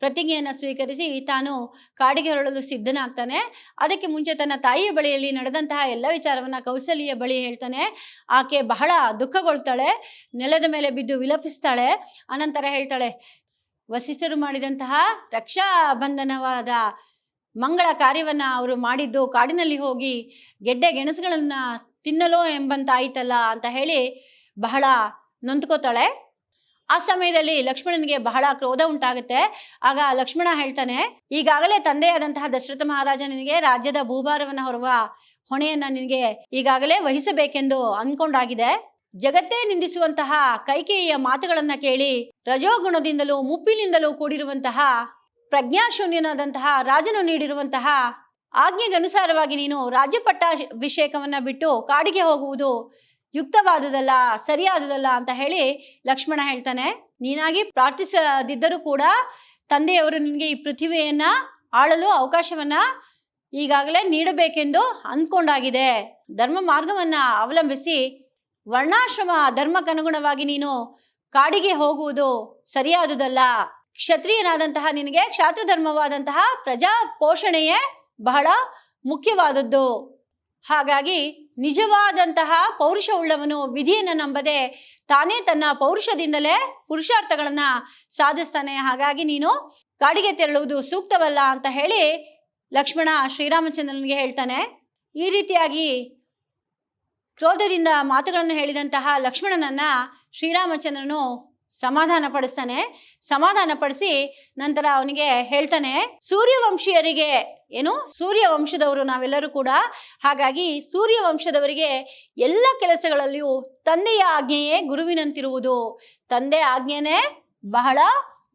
ಪ್ರತಿಜ್ಞೆಯನ್ನು ಸ್ವೀಕರಿಸಿ ತಾನು ಕಾಡಿಗೆ ಹೊರಡಲು ಸಿದ್ಧನಾಗ್ತಾನೆ. ಅದಕ್ಕೆ ಮುಂಚೆ ತನ್ನ ತಾಯಿಯ ಬಳಿಯಲ್ಲಿ ನಡೆದಂತಹ ಎಲ್ಲ ವಿಚಾರವನ್ನ ಕೌಸಲ್ಯ ಬಳಿ ಹೇಳ್ತಾನೆ. ಆಕೆ ಬಹಳ ದುಃಖಗೊಳ್ತಾಳೆ, ನೆಲದ ಮೇಲೆ ಬಿದ್ದು ವಿಲಪಿಸ್ತಾಳೆ. ಅನಂತರ ಹೇಳ್ತಾಳೆ, ವಸಿಷ್ಠರು ಮಾಡಿದಂತಹ ರಕ್ಷಾ ಬಂಧನವಾದ ಮಂಗಳ ಕಾರ್ಯವನ್ನ ಅವರು ಮಾಡಿದ್ದು ಕಾಡಿನಲ್ಲಿ ಹೋಗಿ ಗೆಡ್ಡೆ ಗೆಣಸುಗಳನ್ನ ತಿನ್ನಲೋ ಎಂಬಂತಾಯ್ತಲ್ಲ ಅಂತ ಹೇಳಿ ಬಹಳ ನೊಂದ್ಕೋತಾಳೆ. ಆ ಸಮಯದಲ್ಲಿ ಲಕ್ಷ್ಮಣನಿಗೆ ಬಹಳ ಕ್ರೋಧ ಉಂಟಾಗುತ್ತೆ. ಆಗ ಲಕ್ಷ್ಮಣ ಹೇಳ್ತಾನೆ, ಈಗಾಗಲೇ ತಂದೆಯಾದಂತಹ ದಶರಥ ಮಹಾರಾಜನಿಗೆ ರಾಜ್ಯದ ಭೂಭಾರವನ್ನು ಹೊರುವ ಹೊಣೆಯನ್ನ ನಿನಗೆ ಈಗಾಗಲೇ ವಹಿಸಬೇಕೆಂದು ಅನ್ಕೊಂಡಾಗಿದೆ. ಜಗತ್ತೇ ನಿಂದಿಸುವಂತಹ ಕೈಕೇಯಿಯ ಮಾತುಗಳನ್ನ ಕೇಳಿ ರಜೋಗುಣದಿಂದಲೂ ಮುಪ್ಪಿನಿಂದಲೂ ಕೂಡಿರುವಂತಹ ಪ್ರಜ್ಞಾಶೂನ್ಯನಾದಂತಹ ರಾಜನು ನೀಡಿರುವಂತಹ ಆಜ್ಞೆಗನುಸಾರವಾಗಿ ನೀನು ರಾಜ್ಯ ಪಟ್ಟಾಭಿಷೇಕವನ್ನ ಬಿಟ್ಟು ಕಾಡಿಗೆ ಹೋಗುವುದು ಯುಕ್ತವಾದುದಲ್ಲ, ಸರಿಯಾದುದಲ್ಲ ಅಂತ ಹೇಳಿ ಲಕ್ಷ್ಮಣ ಹೇಳ್ತಾನೆ. ನೀನಾಗಿ ಪ್ರಾರ್ಥಿಸದಿದ್ದರೂ ಕೂಡ ತಂದೆಯವರು ನಿನಗೆ ಈ ಪೃಥ್ವಿಯನ್ನ ಆಳಲು ಅವಕಾಶವನ್ನ ಈಗಾಗಲೇ ನೀಡಬೇಕೆಂದು ಅಂದ್ಕೊಂಡಾಗಿದೆ. ಧರ್ಮ ಮಾರ್ಗವನ್ನ ಅವಲಂಬಿಸಿ ವರ್ಣಾಶ್ರಮ ಧರ್ಮಕ್ಕನುಗುಣವಾಗಿ ನೀನು ಕಾಡಿಗೆ ಹೋಗುವುದು ಸರಿಯಾದುದಲ್ಲ. ಕ್ಷತ್ರಿಯನಾದಂತಹ ನಿನಗೆ ಕ್ಷಾತ್ರ ಧರ್ಮವಾದಂತಹ ಪ್ರಜಾ ಪೋಷಣೆಯೇ ಬಹಳ ಮುಖ್ಯವಾದದ್ದು. ಹಾಗಾಗಿ ನಿಜವಾದಂತಹ ಪೌರುಷ ಉಳ್ಳವನು ವಿಧಿಯನ್ನು ನಂಬದೆ ತಾನೇ ತನ್ನ ಪೌರುಷದಿಂದಲೇ ಪುರುಷಾರ್ಥಗಳನ್ನ ಸಾಧಿಸ್ತಾನೆ. ಹಾಗಾಗಿ ನೀನು ಕಾಡಿಗೆ ತೆರಳುವುದು ಸೂಕ್ತವಲ್ಲ ಅಂತ ಹೇಳಿ ಲಕ್ಷ್ಮಣ ಶ್ರೀರಾಮಚಂದ್ರನಿಗೆ ಹೇಳ್ತಾನೆ. ಈ ರೀತಿಯಾಗಿ ಕ್ರೋಧದಿಂದ ಮಾತುಗಳನ್ನು ಹೇಳಿದಂತಹ ಲಕ್ಷ್ಮಣನನ್ನ ಶ್ರೀರಾಮಚಂದ್ರನು ಸಮಾಧಾನ ಪಡಿಸಿ ನಂತರ ಅವನಿಗೆ ಹೇಳ್ತಾನೆ, ಸೂರ್ಯವಂಶೀಯರಿಗೆ ಏನು ಸೂರ್ಯವಂಶದವರು ನಾವೆಲ್ಲರೂ ಕೂಡ, ಹಾಗಾಗಿ ಸೂರ್ಯವಂಶದವರಿಗೆ ಎಲ್ಲ ಕೆಲಸಗಳಲ್ಲಿಯೂ ತಂದೆಯ ಆಜ್ಞೆಯೇ ಗುರುವಿನಂತಿರುವುದು, ತಂದೆ ಆಜ್ಞೆನೇ ಬಹಳ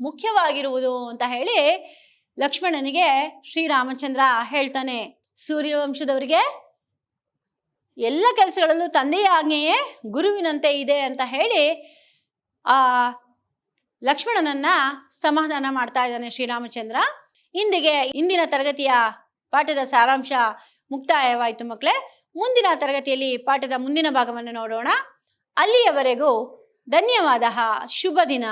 ಮುಖ್ಯವಾಗಿರುವುದು ಅಂತ ಹೇಳಿ ಲಕ್ಷ್ಮಣನಿಗೆ ಶ್ರೀರಾಮಚಂದ್ರ ಹೇಳ್ತಾನೆ. ಸೂರ್ಯವಂಶದವರಿಗೆ ಎಲ್ಲ ಕೆಲಸಗಳಲ್ಲೂ ತಂದೆಯ ಆಜ್ಞೆಯೇ ಗುರುವಿನಂತೆ ಇದೆ ಅಂತ ಹೇಳಿ ಆ ಲಕ್ಷ್ಮಣನನ್ನ ಸಮಾಧಾನ ಮಾಡ್ತಾ ಇದ್ದಾನೆ ಶ್ರೀರಾಮಚಂದ್ರ. ಇಂದಿಗೆ ಇಂದಿನ ತರಗತಿಯ ಪಾಠದ ಸಾರಾಂಶ ಮುಕ್ತಾಯವಾಯಿತು ಮಕ್ಕಳೇ. ಮುಂದಿನ ತರಗತಿಯಲ್ಲಿ ಪಾಠದ ಮುಂದಿನ ಭಾಗವನ್ನು ನೋಡೋಣ. ಅಲ್ಲಿಯವರೆಗೂ ಧನ್ಯವಾದ. ಶುಭ ದಿನ.